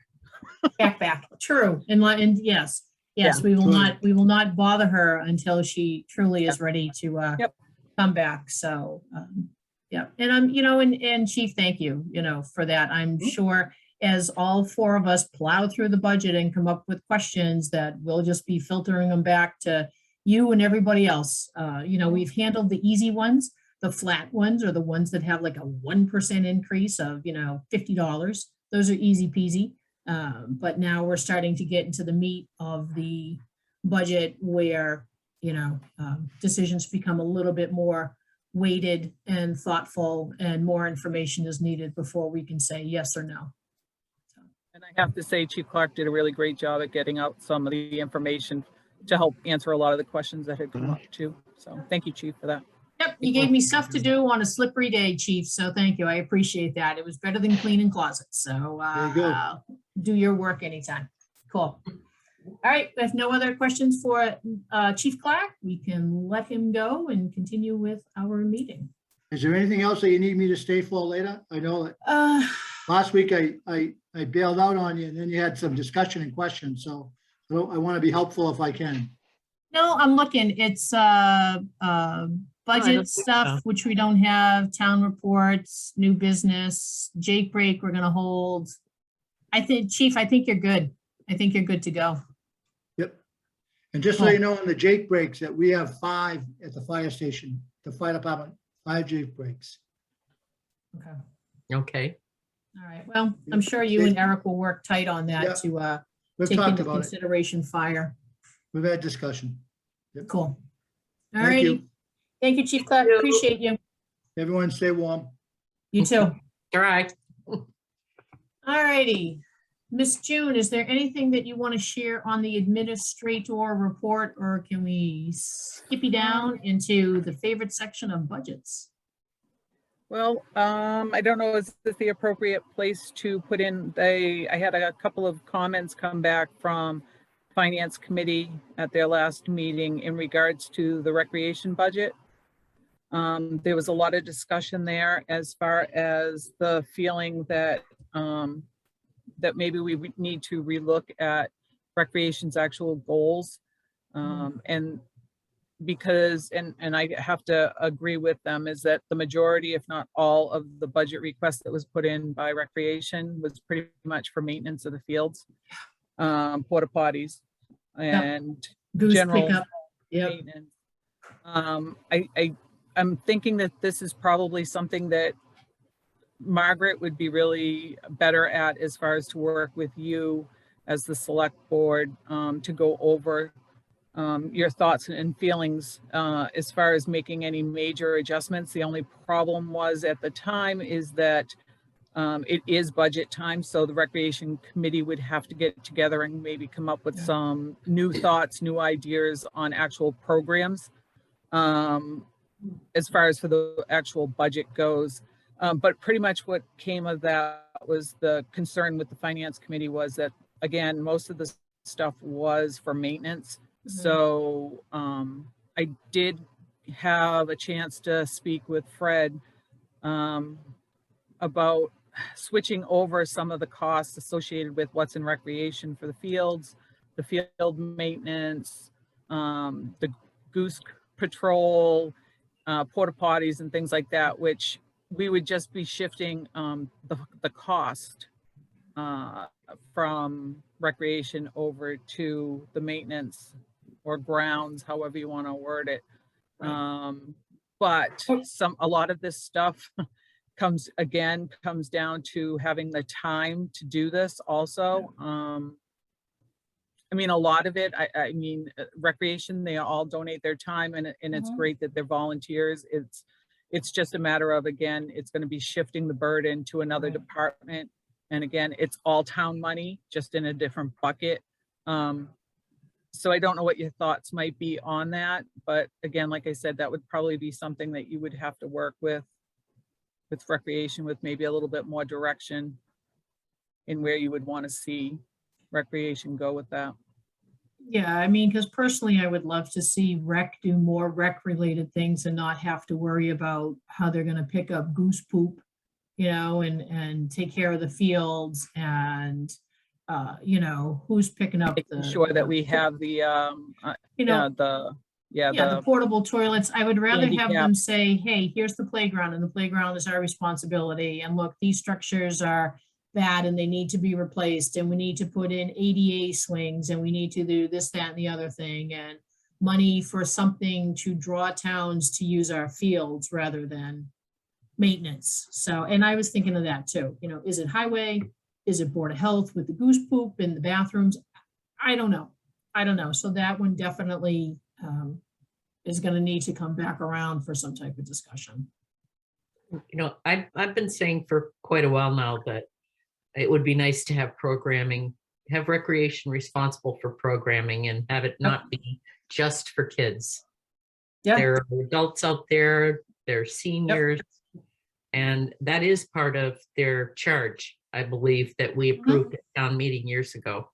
Back, true, and yes, Yeah. we will not bother her until she truly is ready to Yep. come back, so, yeah, and I'm, and Chief, thank you, for that. I'm sure as all four of us plow through the budget and come up with questions that we'll just be filtering them back to you and everybody else. We've handled the easy ones, the flat ones, or the ones that have like a 1% increase of, $50. Those are easy peasy. But now we're starting to get into the meat of the budget where, decisions become a little bit more weighted and thoughtful, and more information is needed before we can say yes or no. And I have to say, Chief Clark did a really great job at getting out some of the information to help answer a lot of the questions that had come up too. So thank you, Chief, for that. Yep, you gave me stuff to do on a slippery day, Chief, so thank you. I appreciate that. It was better than cleaning closets, so Very good. do your work anytime. Cool. All right, if no other questions for Chief Clark, we can let him go and continue with our meeting. Is there anything else that you need me to stay for later? I know that last week I bailed out on you, and then you had some discussion and questions, so I want to be helpful if I can. No, I'm looking. It's budget stuff, which we don't have, town reports, new business, Jake break we're gonna hold. I think, Chief, I think you're good. I think you're good to go. Yep. And just so you know, in the Jake breaks, that we have 5 at the fire station, the fire department, 5 Jake breaks. Okay. okay, All right. Well, I'm sure you and Eric will work tight on Yeah. that to We've take talked into about it. consideration fire. We've had discussion. Cool. All Thank righty. you. Thank you, Chief Clark. you. Appreciate you. Everyone stay warm. You too. all right. All righty. Miss June, is there anything that you want to share on the administrator report, or can we skippy down into the favorite section of budgets? Well, I don't know, is this the appropriate place to put in I had a couple of comments come back from Finance Committee at their last meeting in regards to the recreation budget. There was a lot of discussion there as far as the feeling that that maybe we would need to relook at recreation's actual goals. And because, and I have to agree with them, is that the majority, if not all of the budget request that was put in by recreation was pretty much for maintenance of the fields, porta potties and Goose general pickup. Yep. maintenance. I'm thinking that this is probably something that Margaret would be really better at, as far as to work with you as the select board, to go over your thoughts and feelings as far as making any major adjustments. The only problem was at the time is that it is budget time, so the recreation committee would have to get together and maybe come up with some new thoughts, new ideas on actual programs as far as for the actual budget goes. But pretty much what came of that was the concern with the finance committee was that, again, most of the stuff was for maintenance. So I did have a chance to speak with Fred about switching over some of the costs associated with what's in recreation for the fields, the field maintenance, the goose patrol, porta potties and things like that, which we would just be shifting the cost from recreation over to the maintenance or grounds, however you want to word it. But a lot of this stuff comes down to having the time to do this also. I mean, a lot of it, I mean, recreation, they all donate their time, and it's great that they're volunteers. It's just a matter of, again, it's going to be shifting the burden to another department. And again, it's all town money, just in a different bucket. So I don't know what your thoughts might be on that, but again, like I said, that would probably be something that you would have to work with recreation, with maybe a little bit more direction in where you would want to see recreation go with that. Yeah, I mean, because personally, I would love to see rec do more rec related things and not have to worry about how they're going to pick up goose poop, you know, and take care of the fields, and you know, who's picking up Making sure that we have the you know, the portable toilets. I would rather have them say, hey, here's the playground, and the playground is our responsibility. And look, these structures are bad and they need to be replaced, and we need to put in ADA swings, and we need to do this, that, and the other thing, and money for something to draw towns to use our fields rather than maintenance. So, and I was thinking of that too. You know, is it highway? Is it Board of Health with the goose poop in the bathrooms? I don't know. So that one definitely is going to need to come back around for some type of discussion. You know, I've been saying for quite a while now that it would be nice to have programming, have recreation responsible for programming, and have it not be just for kids. Yeah. There are adults out there, there are seniors, and that is part of their charge, I believe, that we approved at town meeting years ago.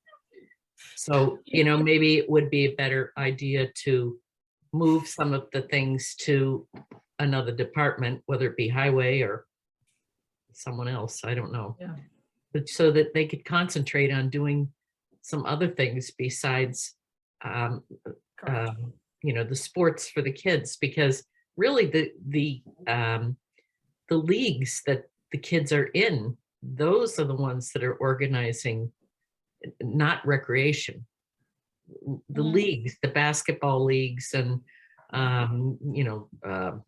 So, you know, maybe it would be a better idea to move some of the things to another department, whether it be highway or someone else, I don't know. Yeah. But so that they could concentrate on doing some other things besides, you know, the sports for the kids, because really the leagues that the kids are in, those are the ones that are organizing, not recreation. The leagues, the basketball leagues, and you know,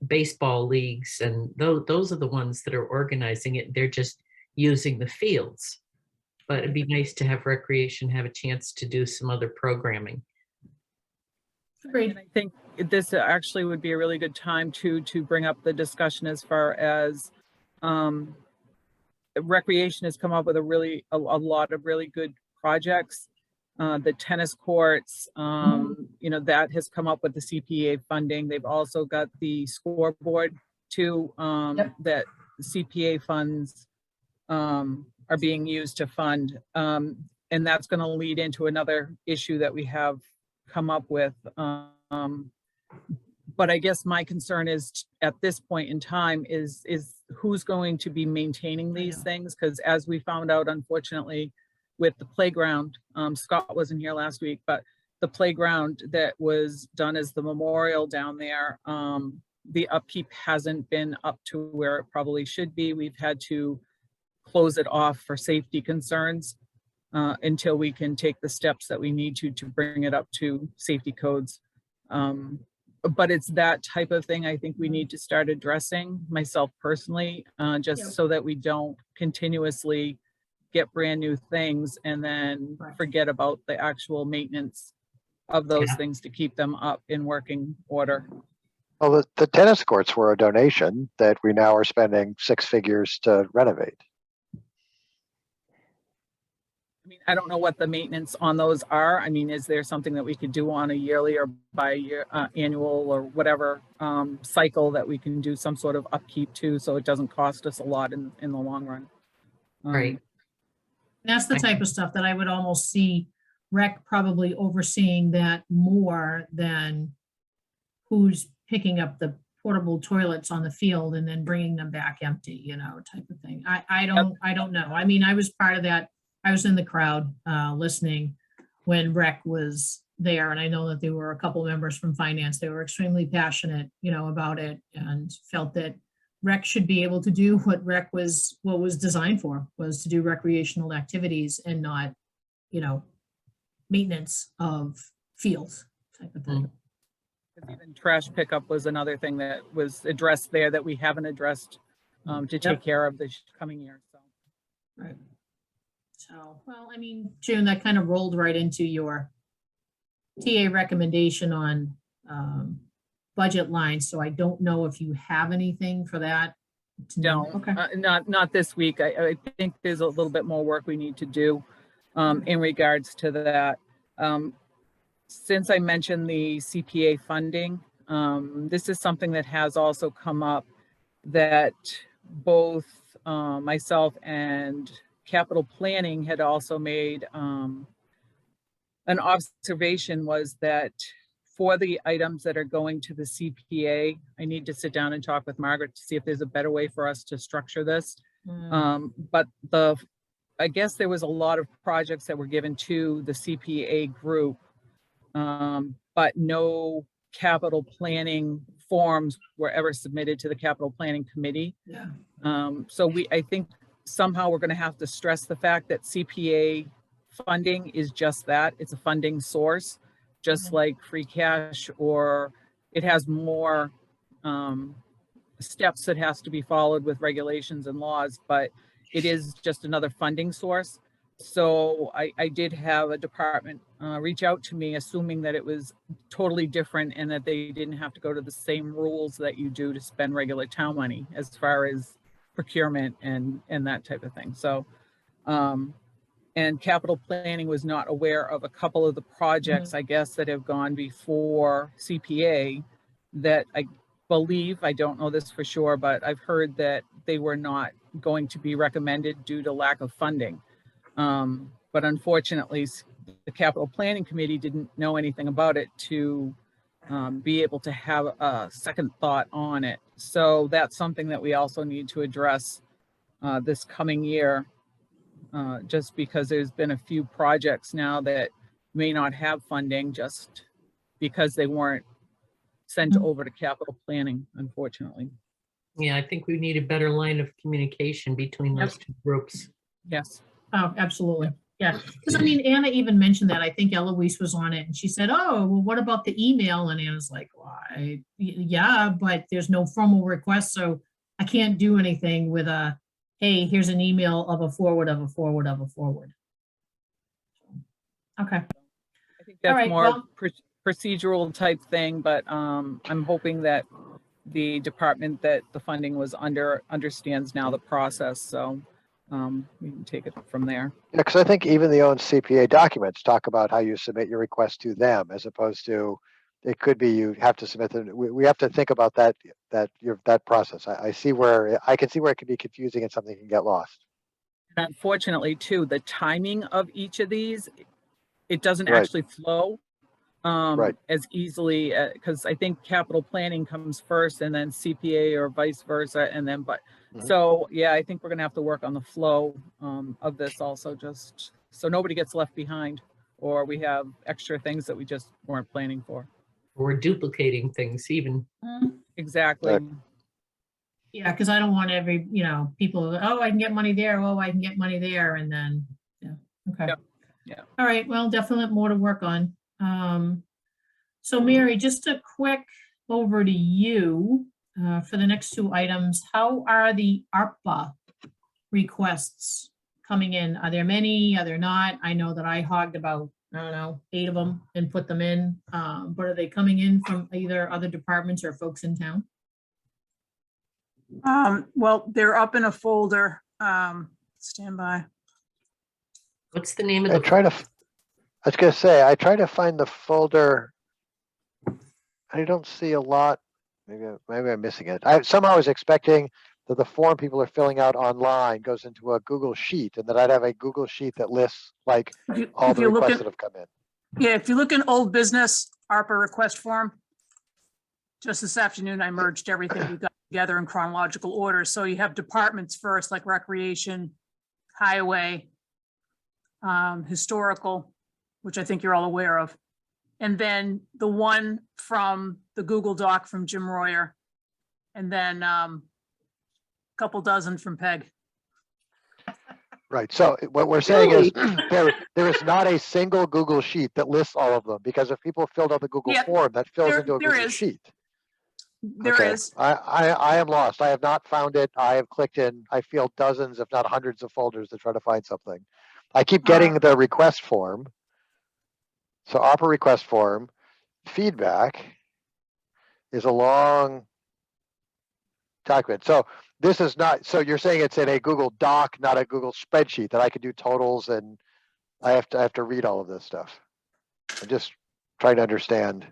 baseball leagues, and those are the ones that are organizing it. They're just using the fields. But it'd be nice to have recreation have a chance to do some other programming. Great. And I think this actually would be a really good time to bring up the discussion as far as recreation has come up with a lot of really good projects. The tennis courts, you know, that has come up with the CPA funding. They've also got the scoreboard too, that CPA funds are being used to fund. And that's going to lead into another issue that we have come up with. But I guess my concern is at this point in time is who's going to be maintaining these things? Because as we found out, unfortunately, with the playground, Scott wasn't here last week, but the playground that was done as the memorial down there, the upkeep hasn't been up to where it probably should be. We've had to close it off for safety concerns until we can take the steps that we need to bring it up to safety codes. But it's that type of thing I think we need to start addressing, myself personally, just Yep. so that we don't continuously get brand new things and then Right. forget about the actual maintenance of those Yeah. things to keep them up in working order. Well, the tennis courts were a donation that we now are spending 6 figures to renovate. I mean, I don't know what the maintenance on those are. I mean, is there something that we could do on a yearly or bi-year, annual or whatever cycle that we can do some sort of upkeep to, so it doesn't cost us a lot in the long run? Right. That's the type of stuff that I would almost see rec probably overseeing that more than who's picking up the portable toilets on the field and then bringing them back empty, you know, type of thing. I don't know. I mean, I was part of that. I was in the crowd listening when rec was there, and I know that there were a couple members from finance. They were extremely passionate, you know, about it, and felt that rec should be able to do what was designed for, was to do recreational activities and not, you know, maintenance of fields type of thing. Even trash pickup was another thing that was addressed there that we haven't addressed to take care of this coming year. So. Right. So, well, I mean, June, that kind of rolled right into your TA recommendation on budget lines. So I don't know if you have anything for that. No, Okay. not this week. I think there's a little bit more work we need to do in regards to that. Since I mentioned the CPA funding, this is something that has also come up that both myself and capital planning had also made an observation, was that for the items that are going to the CPA, I need to sit down and talk with Margaret to see if there's a better way for us to structure this. But I guess there was a lot of projects that were given to the CPA group, but no capital planning forms were ever submitted to the capital planning committee. Yeah. So I think somehow we're going to have to stress the fact that CPA funding is just that. It's a funding source, just like free cash, or it has more steps that has to be followed with regulations and laws, but it is just another funding source. So I did have a department reach out to me, assuming that it was totally different and that they didn't have to go to the same rules that you do to spend regular town money as far as procurement and that type of thing. So, and capital planning was not aware of a couple of the projects, I guess, that have gone before CPA that I believe, I don't know this for sure, but I've heard that they were not going to be recommended due to lack of funding. But unfortunately, the capital planning committee didn't know anything about it to be able to have a second thought on it. So that's something that we also need to address this coming year, just because there's been a few projects now that may not have funding just because they weren't sent over to capital planning, unfortunately. Yeah, I think we need a better line of communication between those two groups. Yes. Oh, absolutely. Yeah. Because I mean, Anna even mentioned that. I think Eloise was on it and she said, oh, well, what about the email? And Anna's like, why? Yeah, but there's no formal request. So I can't do anything with a, hey, here's an email of a forward of a forward of a forward. Okay. I think that's right, more well- procedural type thing, but I'm hoping that the department that the funding was under understands now the process. So we can take it from there. Yeah, because I think even the own CPA documents talk about how you submit your request to them, as opposed to, it could be you have to submit them. We have to think about that process. I see where, I can see where it can be confusing and something can get lost. And unfortunately, too, the timing of each of these, it doesn't Right. actually flow Right. as easily, because I think capital planning comes first and then CPA or vice versa. And then, Mhm. so yeah, I think we're going to have to work on the flow of this also, just so nobody gets left behind or we have extra things that we just weren't planning for. We're duplicating things even. Exactly. Right. Yeah, because I don't want every, people, oh, I can get money there, oh, I can get money there, and then, yeah, okay. Yep, yeah. All right, well, definitely more to work on. So Mary, just a quick over to you for the next two items. How are the ARPA requests coming in? Are there many? Are there not? I know that I hogged about, I don't know, 8 of them and put them in. But are they coming in from either other departments or folks in town? Well, they're up in a folder. Stand by. What's the name of I the? was gonna say, I try to find the folder. I don't see a lot. Maybe I'm missing it. I somehow was expecting that the form people are filling out online goes into a Google Sheet, and that I'd have a Google Sheet that lists like all If the you look requests at, that have come in. yeah, if you look in old business, ARPA request form, just this afternoon, I merged everything we got together in chronological order. So you have departments first, like recreation, highway, historical, which I think you're all aware of. And then the one from the Google Doc from Jim Royer. And then a couple dozen from Peg. Right. So what we're saying is there is not a single Google Sheet that lists all of them, because if people filled out the Google Yeah, form, that fills there- into a there Google is. Sheet. There Okay. is. I am lost. I have not found it. I have clicked in, I feel dozens, if not hundreds of folders to try to find something. I keep getting the request form. So ARPA request form, feedback is a long document. So this is not, so you're saying it's in a Google Doc, not a Google spreadsheet, that I could do totals, and I have to read all of this stuff. I'm just trying to understand.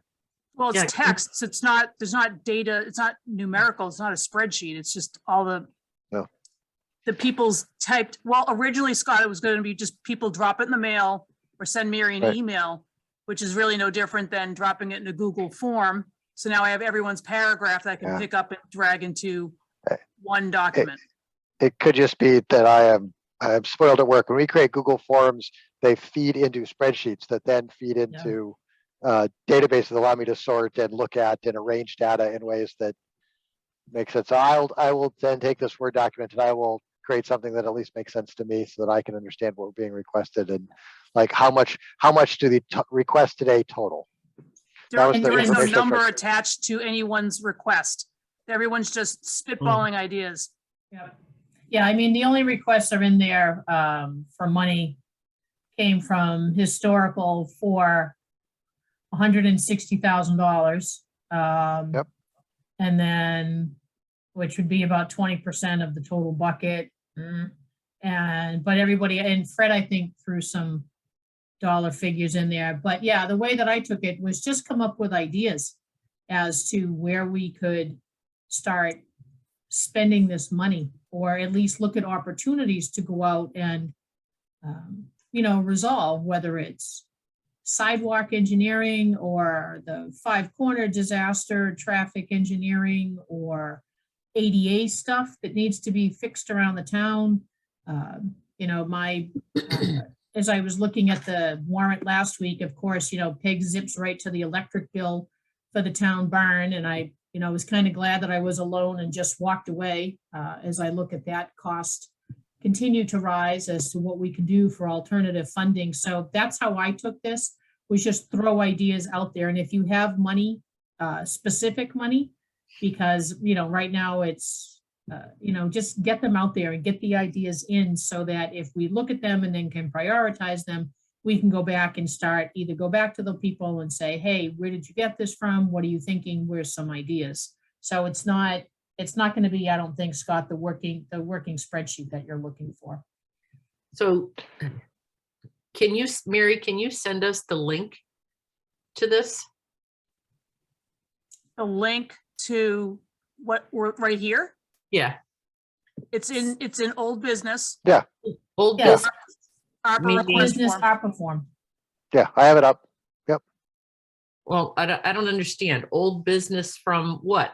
Well, Yeah, it's text. It's not, there's not data. It's not numerical. It's not a spreadsheet. It's just all No. the people's typed. Well, originally, Scott, it was going to be just people drop it in the mail or send Mary an Right. email, which is really no different than dropping it in a Google form. So now I have everyone's paragraph that I can Yeah. pick up and drag into Okay. one document. It could just be that I am spoiled at work. When we create Google Forms, they feed into spreadsheets that then feed into databases that allow me to sort and look at and arrange data in ways that make sense. So I will then take this Word document and I will create something that at least makes sense to me, so that I can understand what we're being requested, and like how much do the requests today total. There that was there the is no information I was number trying attached to anyone's request. Everyone's just spitballing ideas. Yeah, I mean, the only requests are in there for money came from historical for $160,000. Yep. And then, which would be about 20% of the total bucket. But everybody, and Fred, I think, threw some dollar figures in there. But yeah, the way that I took it was just come up with ideas as to where we could start spending this money, or at least look at opportunities to go out and, resolve, whether it's sidewalk engineering or the 5 Corner disaster, traffic engineering, or ADA stuff that needs to be fixed around the town. As I was looking at the warrant last week, of course, Peg zips right to the electric bill for the town barn. And I was kind of glad that I was alone and just walked away as I look at that cost continue to rise as to what we can do for alternative funding. So that's how I took this, was just throw ideas out there. And if you have money, specific money, because, right now it's, just get them out there and get the ideas in, so that if we look at them and then can prioritize them, we can go back and either go back to the people and say, hey, where did you get this from? What are you thinking? Where's some ideas? So it's not going to be, I don't think, Scott, the working spreadsheet that you're looking for. So Mary, can you send us the link to this? The link to what we're right here. Yeah, It's in old business. old Yes. business. ARPA Meaning- request Business form. ARPA form. Yeah, I have it up. Well, I don't understand. Old business from what?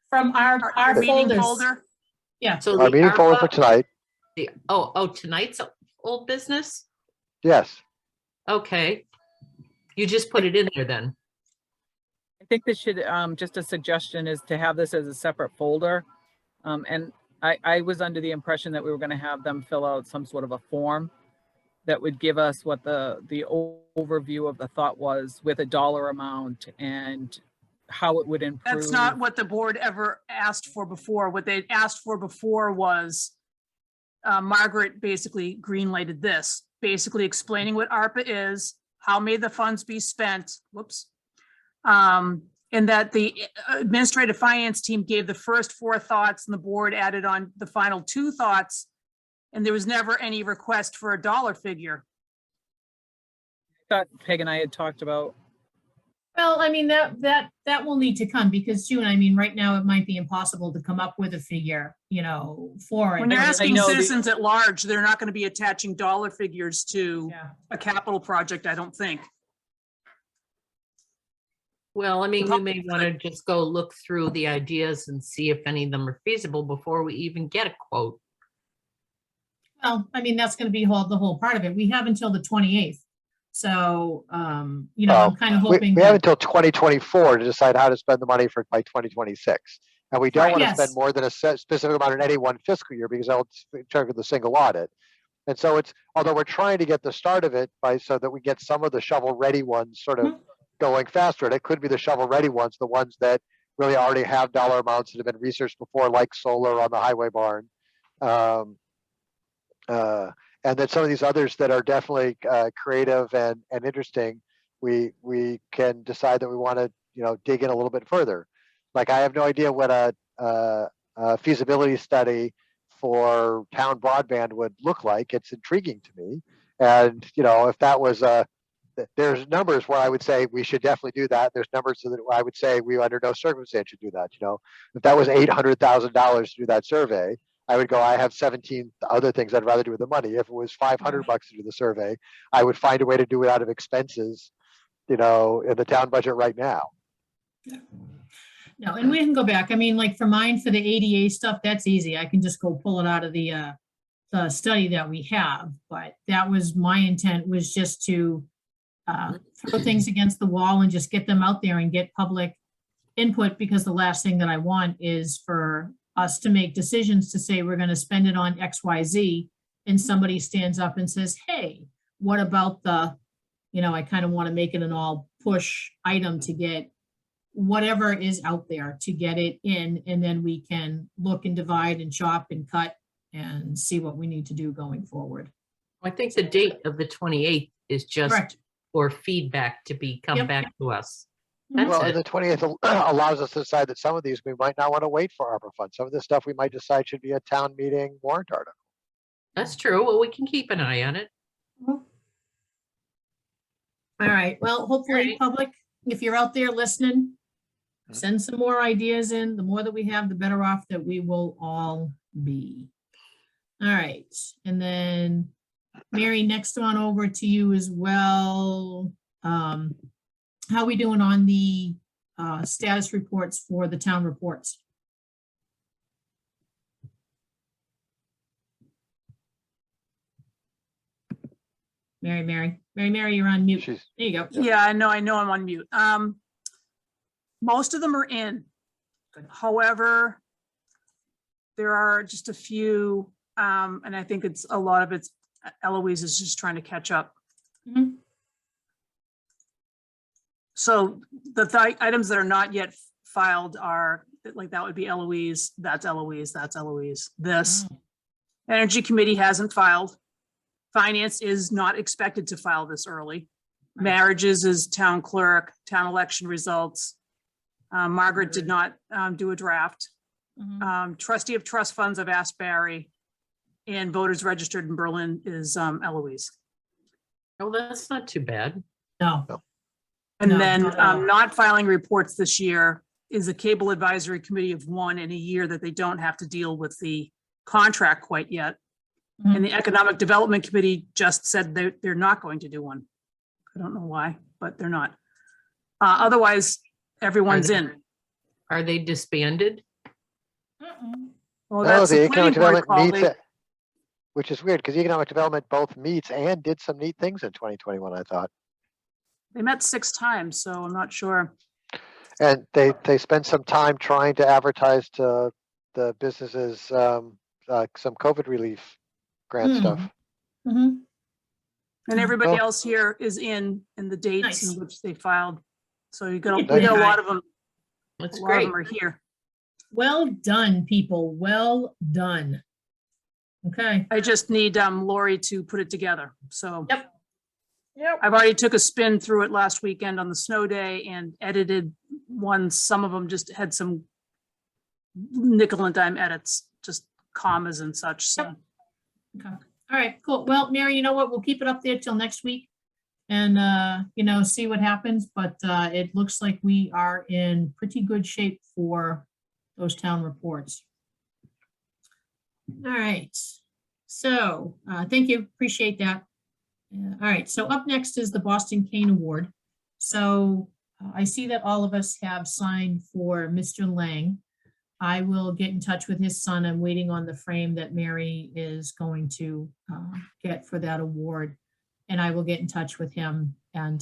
From our Your meeting folders. folder. Yeah. So Our the meeting folder for ARPA tonight. tonight's old business? Yes. Okay, You just put it in there then. I think this should, just a suggestion is to have this as a separate folder. And I was under the impression that we were gonna have them fill out some sort of a form that would give us what the overview of the thought was with a dollar amount and how it would improve. That's not what the board ever asked for before. What they asked for before was Margaret basically greenlighted this, basically explaining what ARPA is, how may the funds be spent, whoops. And that the administrative finance team gave the first 4 thoughts and the board added on the final 2 thoughts. And there was never any request for a dollar figure. Thought Peg and I had talked about. Well, I mean, that will need to come because June, I mean, right now it might be impossible to come up with a figure, you know, for it. When they're I asking know the- citizens at large, they're not going to be attaching dollar figures to Yeah. a capital project, I don't think. Well, I mean, you may want to just go look through the ideas and see if any of them are feasible before we even get a quote. Well, I mean, that's gonna be the whole part of it. We have until the 28th. So, you know, I'm kind of We hoping. we have that- until 2024 to decide how to spend the money by 2026. And we don't Right, want to yes. spend more than a specific amount in any one fiscal year because that'll trigger the single audit. And so although we're trying to get the start of it so that we get some of the shovel-ready ones sort of Mhm. going faster, and it could be the shovel-ready ones, the ones that really already have dollar amounts that have been researched before, like solar on the highway barn. And then some of these others that are definitely creative and interesting, we can decide that we want to, you know, dig in a little bit further. Like I have no idea what a feasibility study for town broadband would look like. It's intriguing to me. And, you know, if that was there's numbers where I would say we should definitely do that. There's numbers that I would say we under no circumstance should do that. You know, if that was $800,000 to do that survey, I would go, I have 17 other things I'd rather do with the money. If it was $500 to do the survey, I would find a way to do it out of expenses, you know, in the town budget right now. No, and we can go back. I mean, like for mine, for the ADA stuff, that's easy. I can just go pull it out of the study that we have. But that was my intent, was just to throw things against the wall and just get them out there and get public input, because the last thing that I want is for us to make decisions to say we're going to spend it on XYZ, and somebody stands up and says, hey, what about you know, I kind of want to make it an all push item to get whatever is out there, to get it in, and then we can look and divide and chop and cut and see what we need to do going forward. I think the date of the 28th is just Correct. for feedback to come Yep. back to us. That's Well, it. and the 20th allows us to decide that some of these we might not want to wait for ARPA funds. Some of this stuff we might decide should be a town meeting warrant article. That's true. Well, we can keep an eye on it. All right, well, hopefully, Alright. public, if you're out there listening, Mhm. send some more ideas in. The more that we have, the better off that we will all be. All right, and then Mary, next one over to you as well. How are we doing on the status reports for the town reports? Mary, you're on mute. She's, There you go. Yeah, I know I'm on mute. Most of them are in. However, there are just a few, and I think it's a lot of it's Eloise is just trying to catch up. Mhm. So the items that are not yet filed are, like, that would be Eloise, that's Eloise, that's Eloise. This Oh. Energy Committee hasn't filed. Finance is not expected to file this early. Right. Marriages is town clerk, town election results. Margaret did not do a draft. Mhm. Trustee of trust funds, I've asked Barry. And voters registered in Berlin is Eloise. Oh, that's not too bad. No. And No, then not at all. not filing reports this year is a cable advisory committee of one in a year that they don't have to deal with the contract quite yet. Mhm. And the Economic Development Committee just said they're not going to do one. I don't know why, but they're not. Otherwise, everyone's in. Are they disbanded? Mm-mm. Well, no, that's the the economic planning board development call. meets They- it, which is weird because economic development both meets and did some neat things in 2021, I thought. They met 6 times, so I'm not sure. And they spent some time trying to advertise to the businesses, some COVID relief grant Hmm. stuff. Mhm. And everybody Well- else here is in the dates Nice. in which they filed. So you got, Good we got a job. lot of them, That's a lot of great. them are here. Well done, people. Well done. Okay. I just need Lori to put it together. So. Yep. Yep. I've already took a spin through it last weekend on the snow day and edited ones. Some of them just had some nickel and dime edits, just commas and such. So Okay. All right, cool. Well, Mary, you know what? We'll keep it up there till next week and, see what happens. But it looks like we are in pretty good shape for those town reports. All right. So thank you. Appreciate that. All right. So up next is the Boston Cane Award. So I see that all of us have signed for Mr. Lang. I will get in touch with his son. I'm waiting on the frame that Mary is going to get for that award. And I will get in touch with him and,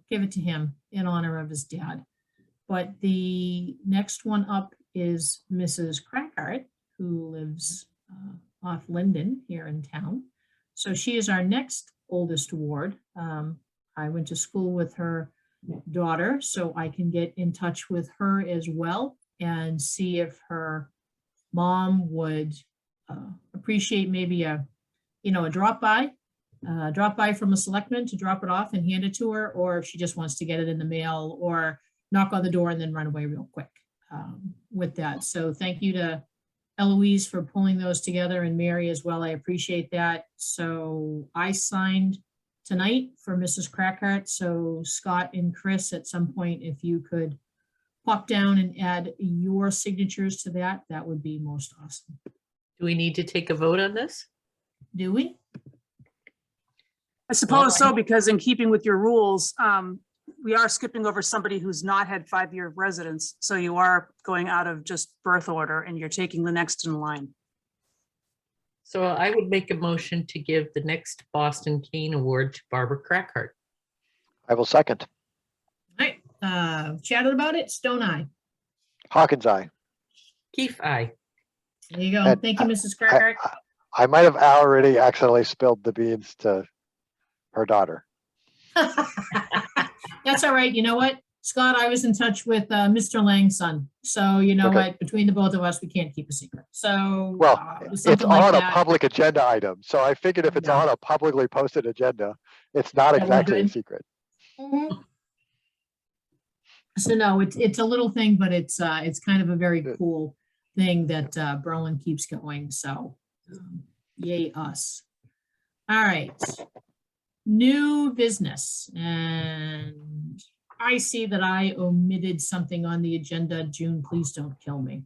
give it to him in honor of his dad. But the next one up is Mrs. Crackart, who lives off Linden here in town. So she is our next oldest award. I went to school with her daughter, so I can get in touch with her as well and see if her mom would appreciate maybe a drop by from a selectman to drop it off and hand it to her, or if she just wants to get it in the mail or knock on the door and then run away real quick with that. So thank you to Eloise for pulling those together, and Mary as well. I appreciate that. So I signed tonight for Mrs. Crackart. So Scott and Chris, at some point, if you could pop down and add your signatures to that, that would be most awesome. Do we need to take a vote on this? Do we? I suppose so, because in keeping with your rules, we are skipping over somebody who's not had 5-year residence. So you are going out of just birth order and you're taking the next in line. So I would make a motion to give the next Boston Cane Award to Barbara Crackart. I will second. All right, chatted about it, Stone Eye. Hawkins, aye. Keith, aye. There you go. And Thank you, Mrs. Crackart. I might have already accidentally spilled the beans to her daughter. That's all right. You know what, Scott, I was in touch with Mr. Lang's son. So you know Okay. what, between the both of us, we can't keep a secret. So Well, it was It's something like on a that. public agenda item, so I figured if it's Yeah. on a publicly posted agenda, it's not That we're exactly a good. secret. Mhm. So no, it's a little thing, but it's kind of a very Good. cool thing that Berlin keeps going. So yay us. All right. New business, and I see that I omitted something on the agenda. June, please don't kill me.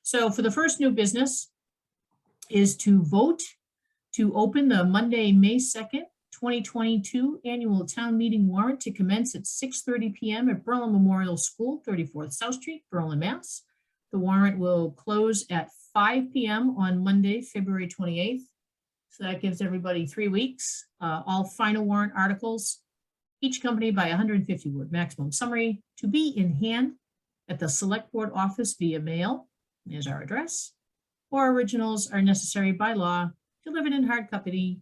So for the first new business is to vote to open the Monday, May 2nd, 2022 annual town meeting warrant to commence at 6:30 PM at Berlin Memorial School, 34th South Street, Berlin, Mass. The warrant will close at 5 PM on Monday, February 28th. So that gives everybody 3 weeks. All final warrant articles, each accompanied by 150 word maximum summary, to be in hand at the select board office via mail. There's our address. Or originals are necessary by law, delivered in hard copy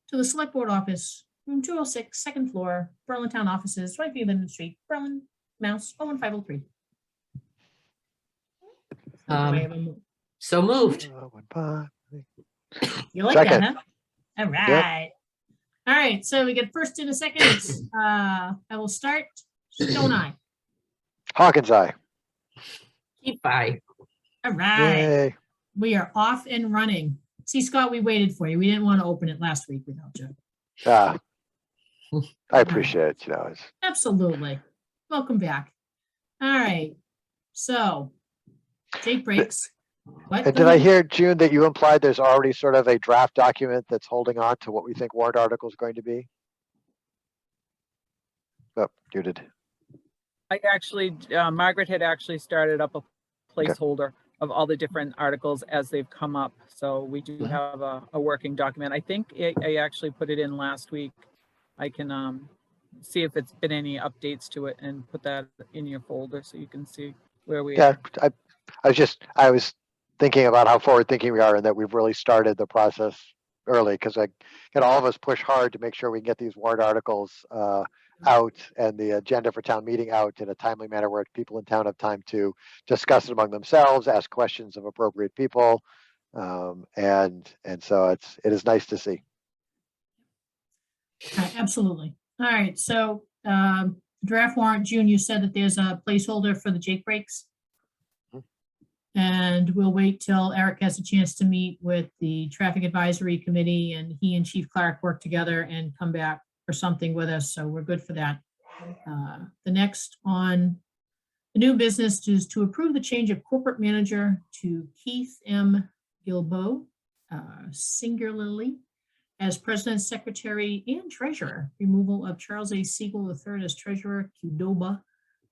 to the select board office, room 206, second floor, Berlin Town Offices, 23 Linden Street, Berlin, Mass. 01503. Do I have a mo- So moved. You like that, Second. huh? All right. All right, so we get first and a second. I will start. Stone Eye. Hawkins, aye. Keith, aye. All right, Yay. we are off and running. See, Scott, we waited for you. We didn't want to open it last week without you. Ah, I appreciate it, it's Absolutely. Welcome back. All right, so take breaks. What? And Go did I ahead. hear, June, that you implied there's already sort of a draft document that's holding on to what we think warrant article is going to be? Oh, muted. I actually, Margaret had actually started up a placeholder. of all the different articles as they've come up. So we do have a working document. I think I actually put it in last week. I can see if it's been any updates to it and put that in your folder so you can see where we Yeah, are. I was thinking about how forward thinking we are and that we've really started the process early, because all of us push hard to make sure we can get these warrant articles out and the agenda for town meeting out in a timely manner where people in town have time to discuss it among themselves, ask questions of appropriate people. And so it is nice to see. Absolutely. All right, so draft warrant, June, you said that there's a placeholder for the Jake breaks. And we'll wait till Eric has a chance to meet with the Traffic Advisory Committee, and he and Chief Clark work together and come back for something with us, so we're good for that. The next on the new business is to approve the change of corporate manager to Keith M. Gilbo, singularly, as president, secretary, and treasurer. Removal of Charles A. Siegel III as treasurer, Qdoba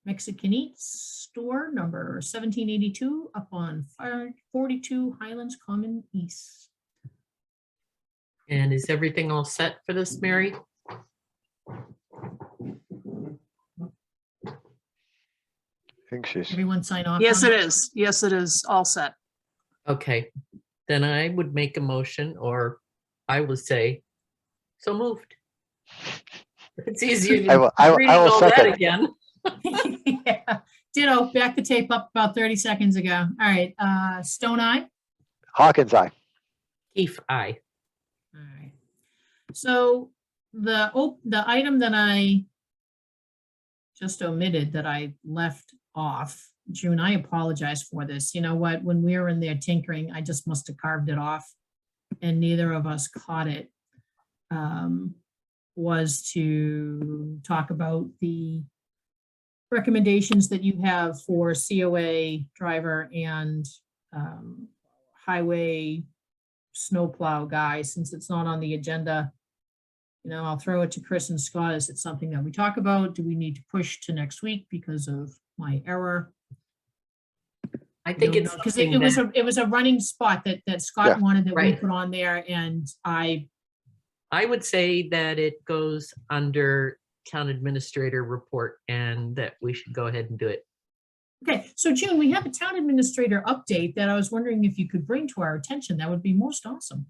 Mexican Eats Store, number 1782, up on 42 Highlands Common East. And is everything all set for this, Mary? I think she's, Everyone sign off? Yes, on it is. Yes, it is. All set. Okay, then I would make a motion, or I would say, so moved. It's easier I than will reading all that second. again. Yeah. Ditto, back the tape up about 30 seconds ago. All right, Stone Eye? Hawkins, aye. Keith, aye. All right. So the item that I just omitted that I left off, June, I apologize for this. You know what? When we were in there tinkering, I just must have carved it off and neither of us caught it. Was to talk about the recommendations that you have for COA driver and highway snowplow guy. Since it's not on the agenda, you know, I'll throw it to Chris and Scott. Is it something that we talk about? Do we need to push to next week because of my error? I think it's because something it was a running spot that Scott Yeah. wanted that we Right. put on there, and I would say that it goes under town administrator report and that we should go ahead and do it. okay. So June, we have a town administrator update that I was wondering if you could bring to our attention. That would be most awesome.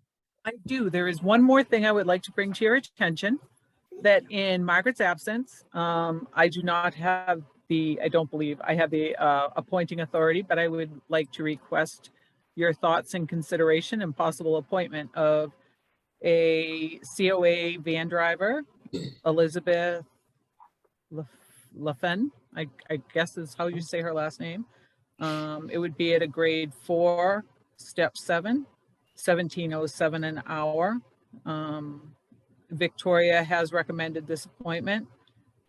I do. There is one more thing I would like to bring to your attention, that in Margaret's absence, I do not have I don't believe I have the appointing authority, but I would like to request your thoughts and consideration and possible appointment of a COA van driver, Elizabeth LaFen, I guess is how you say her last name. It would be at a grade 4, step 7, 1707 an hour. Victoria has recommended this appointment,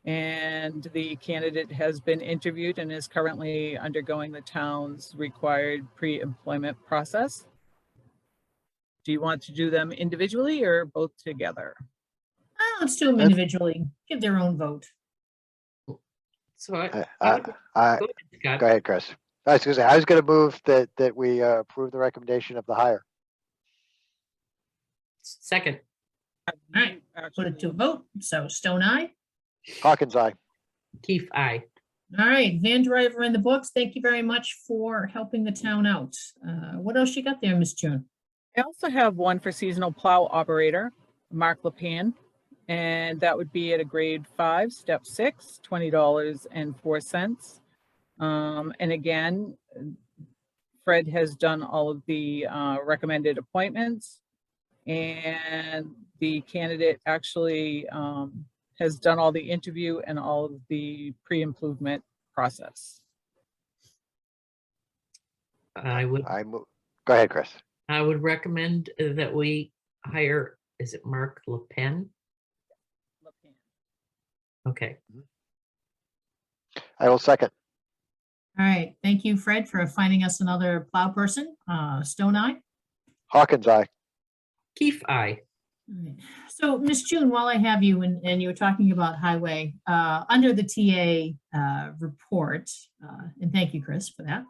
and the candidate has been interviewed and is currently undergoing the town's required pre-employment process. Do you want to do them individually or both together? Let's do them individually. Give their own vote. So I would- I, go ahead, Scott. go ahead, Chris. I was gonna say, I was gonna move that we approve the recommendation of the hire. Second, All right, put it to a vote. So Stone Eye. Hawkins, aye. Keith, aye. All right, van driver in the books. Thank you very much for helping the town out. What else you got there, Miss June? I also have one for seasonal plow operator, Mark Lepan, and that would be at a grade 5, step 6, $20.04. And again, Fred has done all of the recommended appointments, and the candidate actually has done all the interview and all of the pre-improvement process. Go ahead, Chris. I would recommend that we hire, is it Mark LePen? Okay, I will second. All right, thank you, Fred, for finding us another plow person. Stone Eye. Hawkins, aye. Keith, aye. All right. So, Miss June, while I have you and you were talking about highway, under the TA report, and thank you, Chris, for that.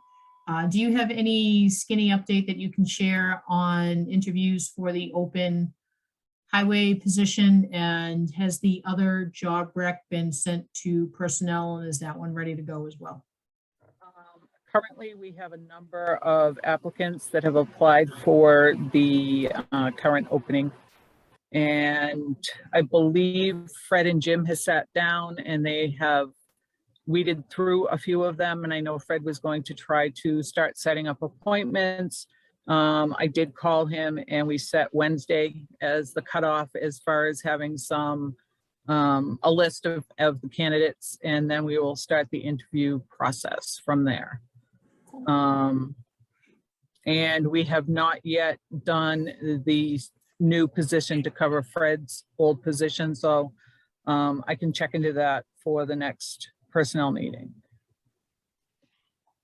Do you have any skinny update that you can share on interviews for the open highway position? And has the other job rec been sent to personnel, and is that one ready to go as well? Currently, we have a number of applicants that have applied for the current opening. And I believe Fred and Jim has sat down and they have weeded through a few of them. And I know Fred was going to try to start setting up appointments. I did call him and we set Wednesday as the cutoff as far as having some, a list of the candidates, and then we will start the interview process from there. And we have not yet done the new position to cover Fred's old position. So I can check into that for the next personnel meeting.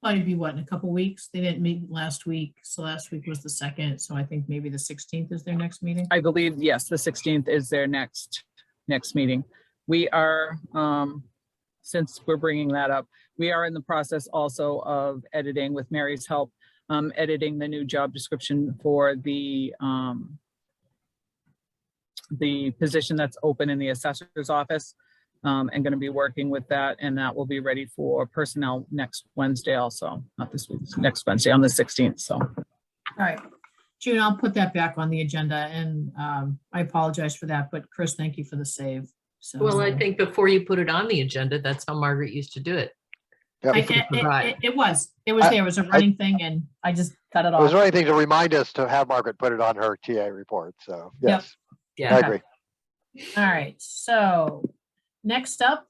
Probably be what, in a couple weeks? They didn't meet last week, so last week was the 2nd. So I think maybe the 16th is their next meeting. I believe, yes, the 16th is their next meeting. We are, since we're bringing that up, we are in the process also of editing, with Mary's help, editing the new job description for the position that's open in the assessor's office, and going to be working with that, and that will be ready for personnel next Wednesday also, not this week, next Wednesday on the 16th. So, All right, June, I'll put that back on the agenda, and I apologize for that, but Chris, thank you for the save. So, Well, I think before you put it on the agenda, that's how Margaret used to do it. Yep. It was there. It was a running thing, and I just cut it It was off. the only thing to remind us to have Margaret put it on her TA report. So yes, I Yeah, Okay. agree. All right, so next up,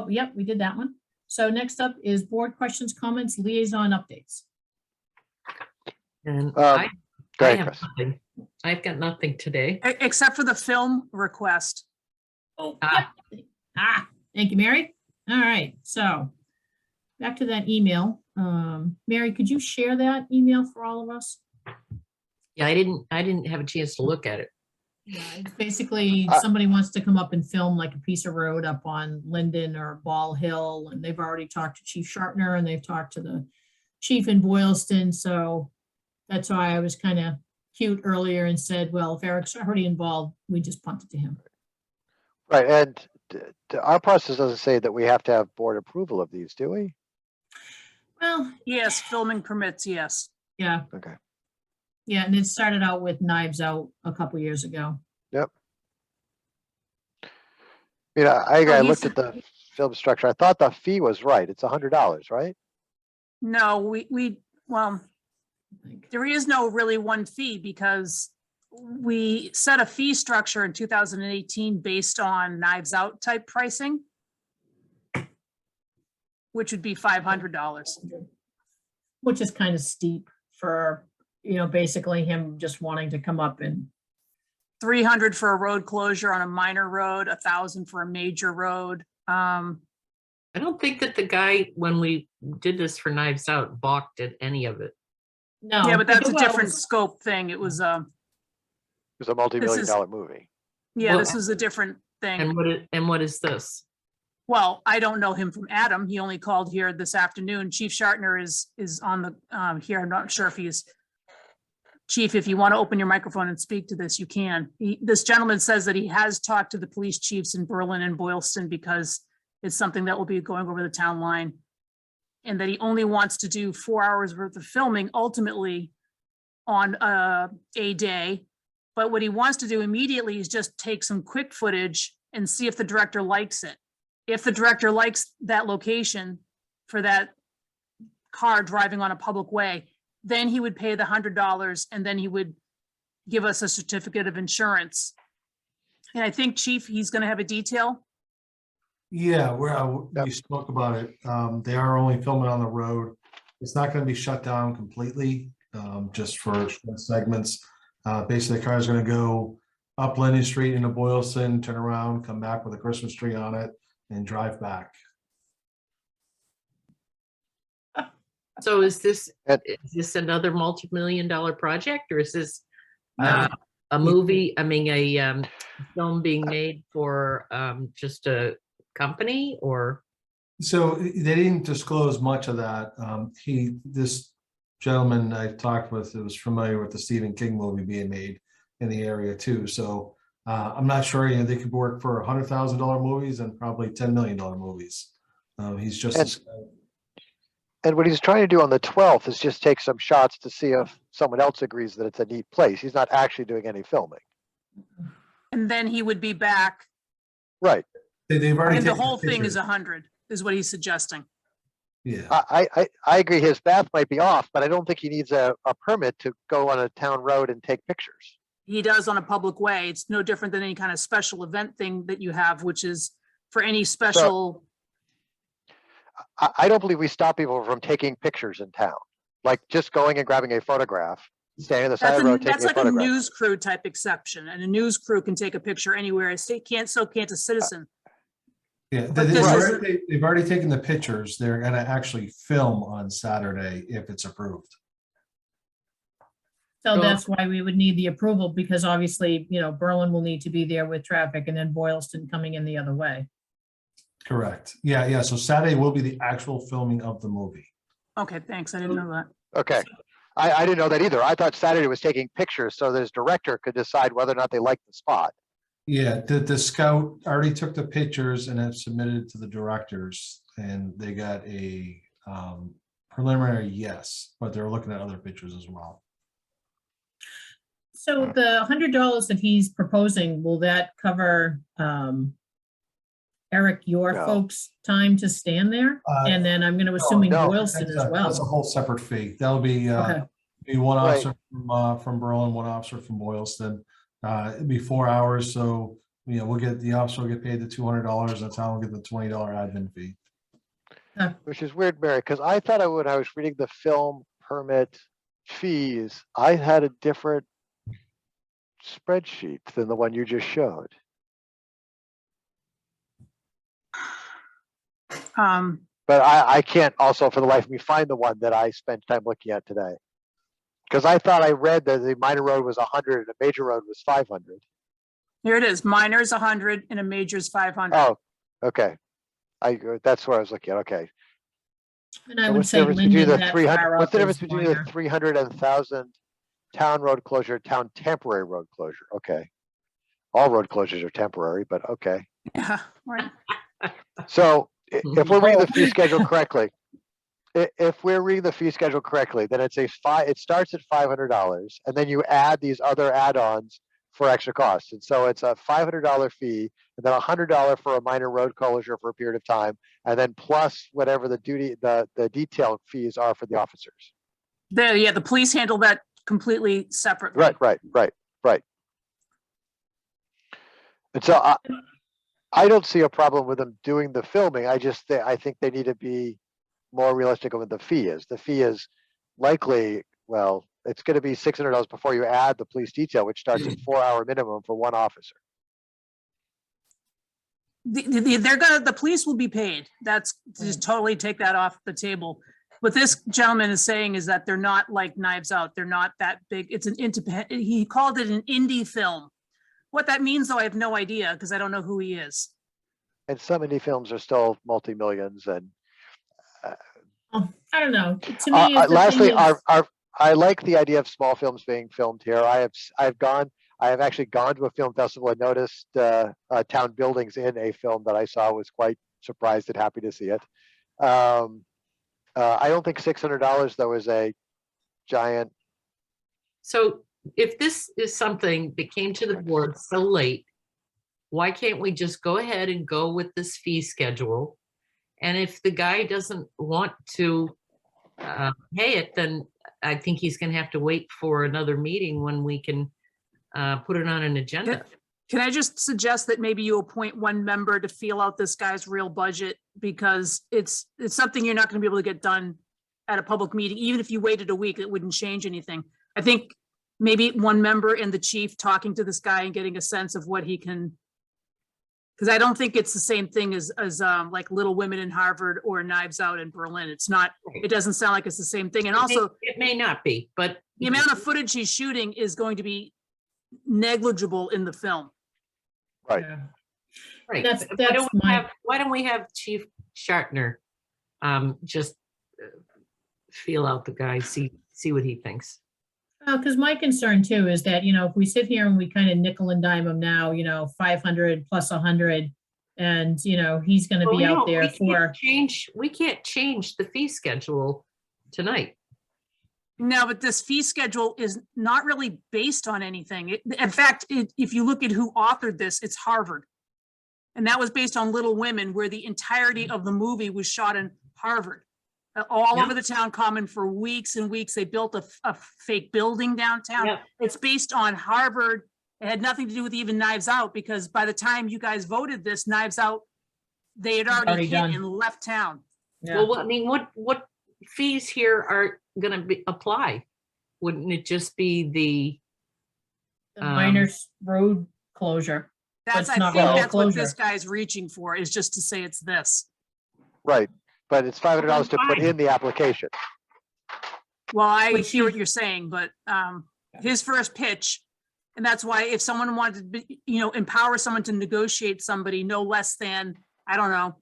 yep, we did that one. So next up is board questions, comments, liaison updates. and Go I ahead, have Chris. nothing. I've got nothing today. Except for the film request. Oh, Ah. yep. Thank you, Mary. All right, so back to that email. Mary, could you share that email for all of us? Yeah, I didn't have a chance to look at it. Yeah, it's basically I- somebody wants to come up and film like a piece of road up on Linden or Ball Hill, and they've already talked to Chief Sharpner and they've talked to the chief in Boylston, so that's why I was kind of cute earlier and said, well, if Eric's already involved, we just punt it to him. Right, and our process doesn't say that we have to have board approval of these, do we? Well, Yes, filming permits, yes. yeah, Okay. yeah, and it started out with Knives Out a couple years ago. You know, I he's- looked at the film structure. I thought the fee was right. It's $100, right? No, well, I think. there is no really one fee because we set a fee structure in 2018 based on Knives Out type pricing, which would be $500. Which is kind of steep for, basically him just wanting to come up and, 300 for a road closure on a minor road, 1,000 for a major road. I don't think that the guy, when we did this for Knives Out, balked at any of it. no. Yeah, but that's a well, different scope thing. It was, It was a multi-million is- dollar movie. yeah, Well- this is a different thing. And what is this? Well, I don't know him from Adam. He only called here this afternoon. Chief Shartner is on the, here. I'm not sure if he's, Chief, if you want to open your microphone and speak to this, you can. This gentleman says that he has talked to the police chiefs in Berlin and Boylston because it's something that will be going over the town line. And that he only wants to do 4 hours worth of filming ultimately on a day. But what he wants to do immediately is just take some quick footage and see if the director likes it. If the director likes that location for that car driving on a public way, then he would pay the $100 and then he would give us a certificate of insurance. And I think, Chief, he's going to have a detail. Yeah, Yep. we spoke about it. They are only filming on the road. It's not going to be shut down completely, just for short segments. Basically, the car is going to go up Linden Street into Boylston, turn around, come back with a Christmas tree on it, and drive back. So is this And- another multi-million dollar project, or is this No. a movie, a film being made for just a company, or? So they didn't disclose much of that. This gentleman I talked with was familiar with the Stephen King movie being made in the area too. So I'm not sure, they could work for $100,000 movies and probably $10 million movies. He's just. And what he's trying to do on the 12th is just take some shots to see if someone else agrees that it's a neat place. He's not actually doing any filming. And then he would be back, Right. They've already. and the taken whole thing pictures. is 100, is what he's suggesting. Yeah. I agree his bath might be off, but I don't think he needs a permit to go on a town road and take pictures. He does on a public way. It's no different than any kind of special event thing that you have, which is for any special. I don't believe we stop people from taking pictures in town, like just going and grabbing a photograph, standing on the side of the road That's taking a like a photograph. news crew type exception, and a news crew can take a picture anywhere. A state can't, so can't a citizen. Yeah, But this they've already taken the pictures. They're gonna actually film on Saturday if it's approved. So So- that's why we would need the approval, because obviously, Berlin will need to be there with traffic and then Boylston coming in the other way. Correct. Yeah. So Saturday will be the actual filming of the movie. Okay, thanks. I didn't know that. Okay. I didn't know that either. I thought Saturday was taking pictures so this director could decide whether or not they liked the spot. Yeah, the scout already took the pictures and have submitted to the directors, and they got a preliminary yes, but they're looking at other pictures as well. So the $100 that he's proposing, will that cover, Eric, your No. folks' time to stand there? And then I'm gonna assuming no, Boylston as well. That's a whole separate fee. That'll be Okay. one Right. officer from Berlin, one officer from Boylston. It'd be 4 hours, so the officer will get paid the $200, and the town will get the $20 admin fee. Which is weird, Mary, because I thought when I was reading the film permit fees, I had a different spreadsheet than the one you just showed. But I can't also for the life of me find the one that I spent time looking at today. Because I thought I read that the minor road was 100 and the major road was 500. Here it is. Minor's 100 and a major's 500. Oh, okay. That's where I was looking at. Okay. And I So would what's the say difference between Linden, the that 300? far What's up the is difference between the minor. 300 and 1,000 town road closure, town temporary road closure? Okay. All road closures are temporary, but okay. Yeah, right. So if we're reading the fee schedule correctly, if we're reading the fee schedule correctly, then it starts at $500 and then you add these other add-ons for extra costs. And so it's a $500 fee and then $100 for a minor road closure for a period of time. And then plus whatever the detail fees are for the officers. The police handle that completely separately. Right. And so I don't see a problem with them doing the filming. I think they need to be more realistic on what the fee is. The fee is likely, well, it's going to be $600 before you add the police detail, which starts at 4-hour minimum for one officer. The police will be paid. That's just totally take that off the table. What this gentleman is saying is that they're not like Knives Out. They're not that big. It's an independent, he called it an indie film. What that means, though, I have no idea because I don't know who he is. And some indie films are still multi-millions. And I don't know. To me, it's the lastly, thing is- I like the idea of small films being filmed here. I have actually gone to a film festival and noticed town buildings in a film that I saw, was quite surprised and happy to see it. I don't think $600 though is a giant. So if this is something that came to the board so late, why can't we just go ahead and go with this fee schedule? And if the guy doesn't want to pay it, then I think he's gonna have to wait for another meeting when we can put it on an agenda. Can I just suggest that maybe you appoint one member to feel out this guy's real budget? Because it's something you're not going to be able to get done at a public meeting. Even if you waited a week, it wouldn't change anything. I think maybe one member and the chief talking to this guy and getting a sense of what he can. Because I don't think it's the same thing as like Little Women in Harvard or Knives Out in Berlin. It's not, it doesn't sound like it's the same thing. And also It may not be, but the amount of footage he's shooting is going to be negligible in the film. Right. Yeah. Right. That's- but that's my- why don't we have Chief Shartner just feel out the guy, see what he thinks. Because my concern too is that, if we sit here and we kind of nickel and dime him now, 500 plus 100, and, he's going to Well, be out there for. We can't change the fee schedule tonight. No, but this fee schedule is not really based on anything. In fact, if you look at who authored this, it's Harvard. And that was based on Little Women, where the entirety of the movie was shot in Harvard. All Yeah. over the town common for weeks and weeks. They built a fake building downtown. Yeah. It's based on Harvard. It had nothing to do with even Knives Out, because by the time you guys voted this, Knives Out, they had already Already hit done. and left town. Well, I mean, what fees here are gonna apply? Wouldn't it just be the, The minor road closure. That's, it's I not think really a that's what this closure. guy's reaching for, is just to say it's this. Right, but it's $500 to put Fine. in the application. Well, I Which hear what he- you're saying, but his first pitch, and that's why if someone wanted to, empower someone to negotiate somebody no less than, I don't know.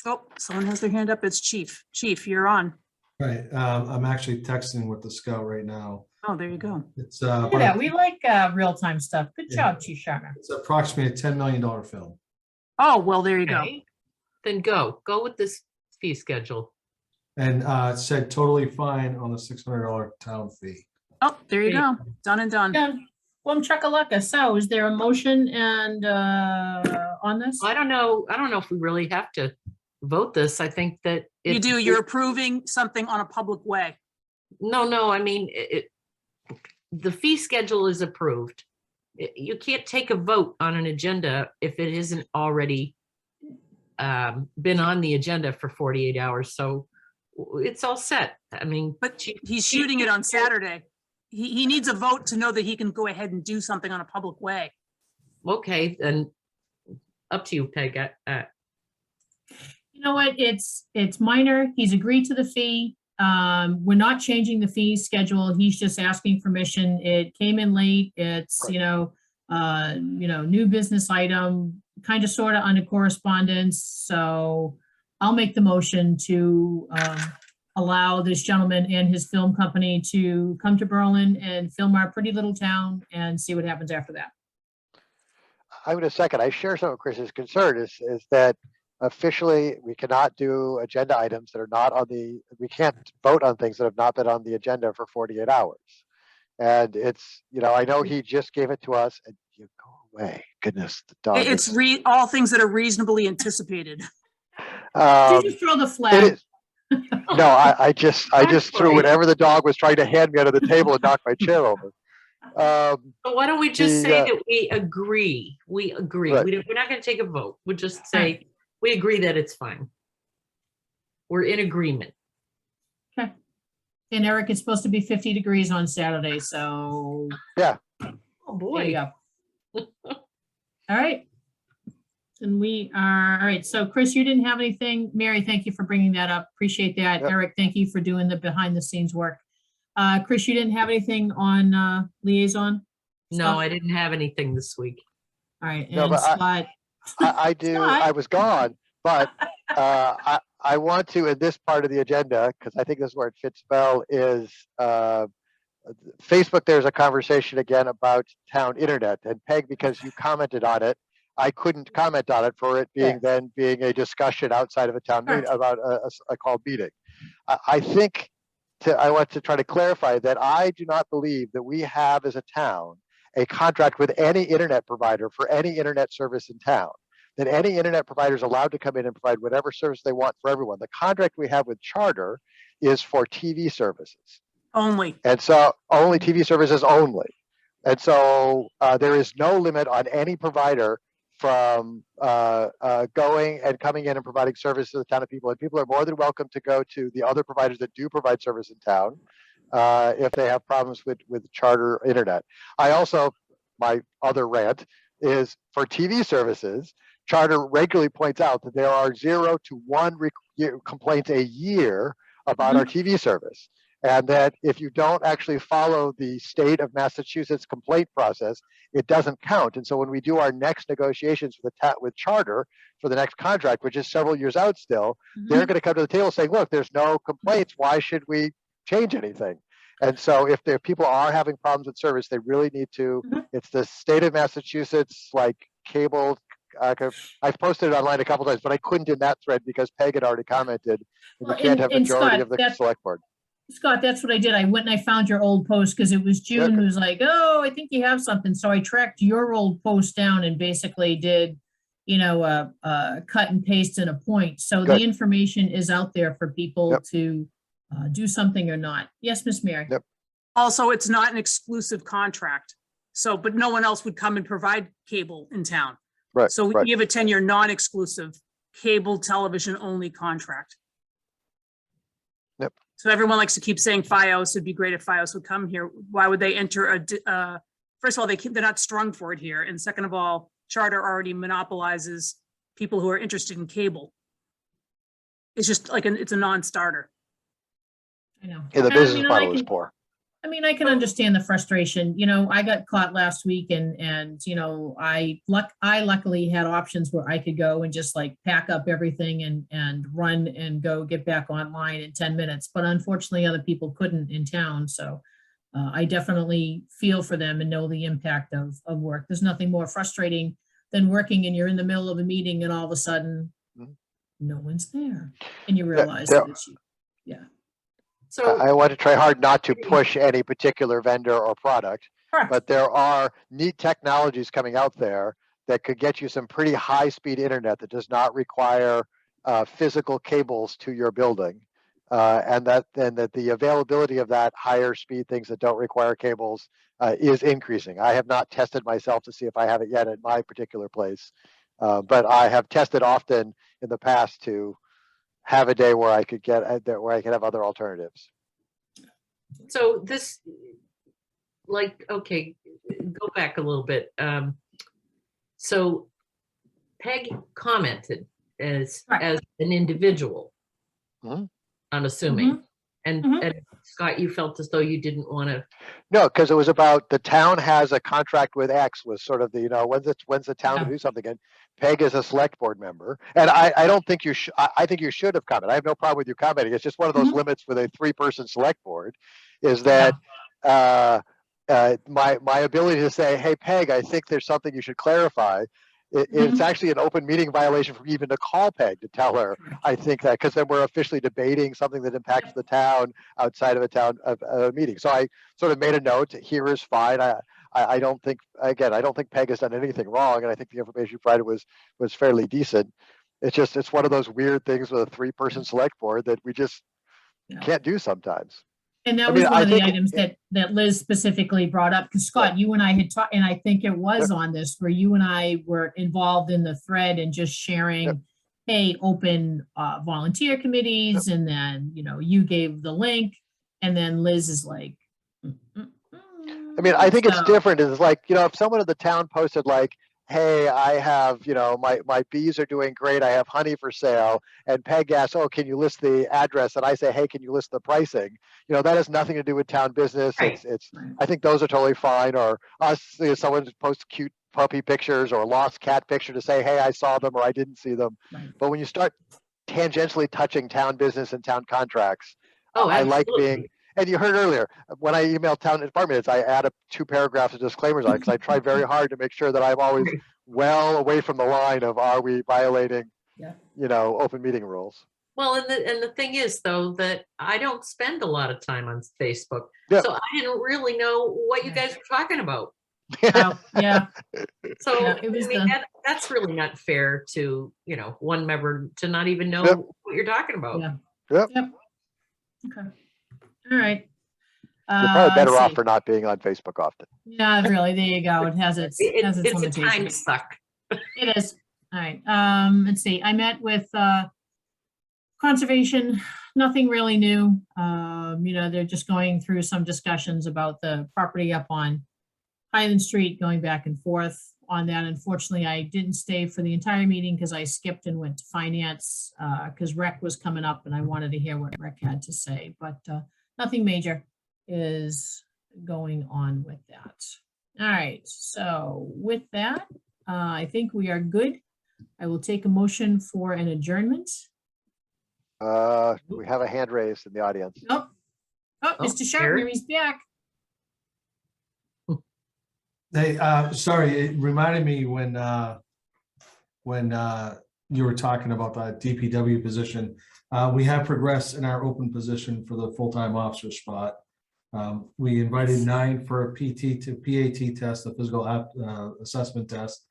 Oh, someone has their hand up. It's Chief. Chief, you're on. Right, I'm actually texting with the scout right now. Oh, there you go. It's Look at that. We like real-time stuff. Good Yeah. job, Chief Sharma. it's approximately a $10 million film. Oh, well, there you go. okay, then go with this fee schedule. And it said totally fine on the $600 town fee. Oh, there you Great. go. Done and done. Yeah. Well, chuckalaka. So is there a motion and on this? I don't know if we really have to vote this. I think that. You do, you're approving something on a public way. No, I mean, the fee schedule is approved. You can't take a vote on an agenda if it isn't already been on the agenda for 48 hours. So it's all set. I mean, But he's shooting it on Saturday. He needs a vote to know that he can go ahead and do something on a public way. okay, then up to you, Peg. You know what? It's minor. He's agreed to the fee. We're not changing the fee schedule. He's just asking permission. It came in late. It's, Right. new business item, kind of sort of under correspondence. So I'll make the motion to allow this gentleman and his film company to come to Berlin and film our pretty little town and see what happens after that. I'm going to second. I share some of Chris's concern is that officially we cannot do agenda items that are not on we can't vote on things that have not been on the agenda for 48 hours. And it's, I know he just gave it to us and you go away. Goodness, the dog. It's all things that are reasonably anticipated. Did you throw the It flag? is. No, I just threw whatever the dog was trying to hand me under the table and knocked my chair over. But why don't we just The, say that we agree? We agree. Right. We're not going to take a vote. We'll just say we agree that it's fine. We're in agreement. Okay. And Eric, it's supposed to be 50 degrees on Saturday, so Oh there you go. All right. And we are, all right, so Chris, you didn't have anything. Mary, thank you for bringing that up. Appreciate that. Yep. Eric, thank you for doing the behind the scenes work. Chris, you didn't have anything on liaison? No, stuff? I didn't have anything this week. All right, No, and but Scott, I do. Scott. I was gone, but I want to, in this part of the agenda, because I think this is where it fits well, is Facebook. There's a conversation again about town internet, and Peg, because you commented on it, I couldn't comment on it for it being then being a discussion outside of a town meeting about a called meeting. I think I want to try to clarify that I do not believe that we have as a town a contract with any internet provider for any internet service in town, that any internet provider is allowed to come in and provide whatever service they want for everyone. The contract we have with Charter is for TV services. Only. And so only TV services only. And so there is no limit on any provider from going and coming in and providing service to the town of people. And people are more than welcome to go to the other providers that do provide service in town if they have problems with Charter internet. I also, my other rant is for TV services, Charter regularly points out that there are 0 to 1 complaints a year about our TV service. And that if you don't actually follow the state of Massachusetts complaint process, it doesn't count. And so when we do our next negotiations with Charter for the next contract, which is several years out still, they're going to come to the table saying, look, there's no complaints. Why should we change anything? And so if people are having problems with service, they really need to, it's the state of Massachusetts, like cable. I've posted it online a couple times, but I couldn't in that thread because Peg had already commented. And you can't have majority Scott, of the select board. Scott, that's what I did. I went and I found your old post because it was June who was like, oh, I think you have something. So I tracked your old post down and basically did, cut and paste and a point. So the information is out there for people to do something or not. Yes, Miss Mary. Also, it's not an exclusive contract. So, but no one else would come and provide cable in town. Right. So we give a 10-year non-exclusive cable television only contract. So everyone likes to keep saying FiOS. It'd be great if FiOS would come here. Why would they enter first of all, they're not strung for it here. And second of all, Charter already monopolizes people who are interested in cable. It's just like it's a non-starter. I know. Yeah, the business model is poor. I mean, I can understand the frustration. I got caught last week and I luckily had options where I could go and just like pack up everything and run and go get back online in 10 minutes. But unfortunately, other people couldn't in town. So I definitely feel for them and know the impact of work. There's nothing more frustrating than working and you're in the middle of a meeting and all of a sudden no one's there and you realize that it's you. Yeah. So I want to try hard not to push any particular vendor or product, but there are neat technologies coming out there that could get you some pretty high-speed internet that does not require physical cables to your building, and that the availability of that higher speed things that don't require cables is increasing. I have not tested myself to see if I have it yet at my particular place, but I have tested often in the past to have a day where I could have other alternatives. So this, okay, go back a little bit. So Peg commented as an individual, I'm assuming. And Scott, you felt as though you didn't want to. No, because it was about the town has a contract with X was sort of the, when's the town to do something? And Peg is a select board member. And I don't think you should, I think you should have commented. I have no problem with you commenting. It's just one of those limits with a 3-person select board is that my ability to say, hey, Peg, I think there's something you should clarify. It's actually an open meeting violation for even to call Peg to tell her, I think that, because then we're officially debating something that impacts the town outside of a meeting. So I sort of made a note, here is fine. I don't think Peg has done anything wrong. And I think the information you provided was fairly decent. It's one of those weird things with a 3-person select board that we just can't do sometimes. And that was one of the items that Liz specifically brought up, because Scott, you and I had talked, and I think it was on this, where you and I were involved in the thread and just sharing, hey, open volunteer committees, and then, you gave the link, and then Liz is like, I mean, I think it's different. It's like, if someone in the town posted like, hey, I have, my bees are doing great. I have honey for sale. And Peg asks, oh, can you list the address? And I say, hey, can you list the pricing? That has nothing to do with town business. Right. I think those are totally fine. Or someone posts cute puppy pictures or lost cat picture to say, hey, I saw them or I didn't see them. Right. But when you start tangentially touching town business and town contracts, I like being, and you heard earlier, when I emailed town departments, I add 2 paragraphs of disclaimers on it because I try very hard to make sure that I'm always well away from the line of are we violating, open meeting rules. Well, and the thing is, though, that I don't spend a lot of time on Facebook. Yeah. So I didn't really know what you guys were talking about. So it was that's really not fair to, one member to not even know what you're talking about. Yep. Okay. All right. You're probably better off for not being on Facebook often. Yeah, really. There you go. It has its It's a limitations. time suck. It is. All right. Let's see. I met with conservation. Nothing really new. They're just going through some discussions about the property up on Highland Street, going back and forth on that. Unfortunately, I didn't stay for the entire meeting because I skipped and went to finance because rec was coming up and I wanted to hear what rec had to say. But nothing major is going on with that. All right, so with that, I think we are good. I will take a motion for an adjournment. We have a hand raised in the audience. Oh, Oh, Mr. Sharpner, Eric? he's back. They, sorry, it reminded me when you were talking about the DPW position. We have progressed in our open position for the full-time officer spot. We invited 9 for a PT to PAT test, the physical assessment test.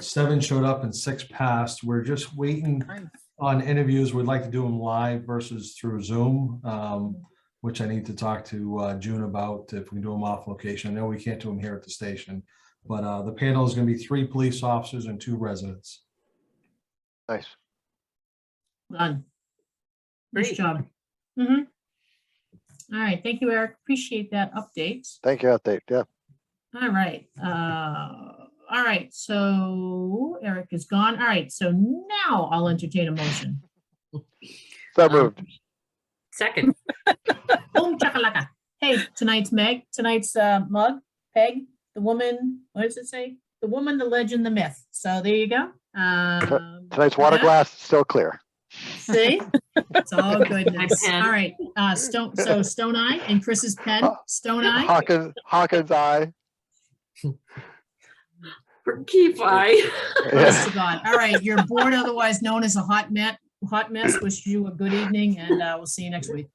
7 showed up and 6 passed. We're just waiting Nice. on interviews. We'd like to do them live versus through Zoom, which I need to talk to June about if we can do them off location. I know we can't do them here at the station, but the panel is going to be 3 police officers and 2 residents. Nice. Done. Nice Great. job. Mhm. All right, thank you, Eric. Appreciate that update. Thank you, update. Yeah. All right, so Eric is gone. All right, so now I'll entertain a motion. So Um, moved. Second, Boom chakalaka. Hey, tonight's mug, Peg, the woman, what does it say? The woman, the legend, the myth. So there you go. Tonight's water yeah, glass is still clear. See? It's all goodness. pen. All right, Stone Eye and Chris's pen, Stone Eye. Hawkins eye. for Keep Eye. Honest to God. All right, your board, otherwise known as a hot mess, wishes you a good evening, and we'll see you next week.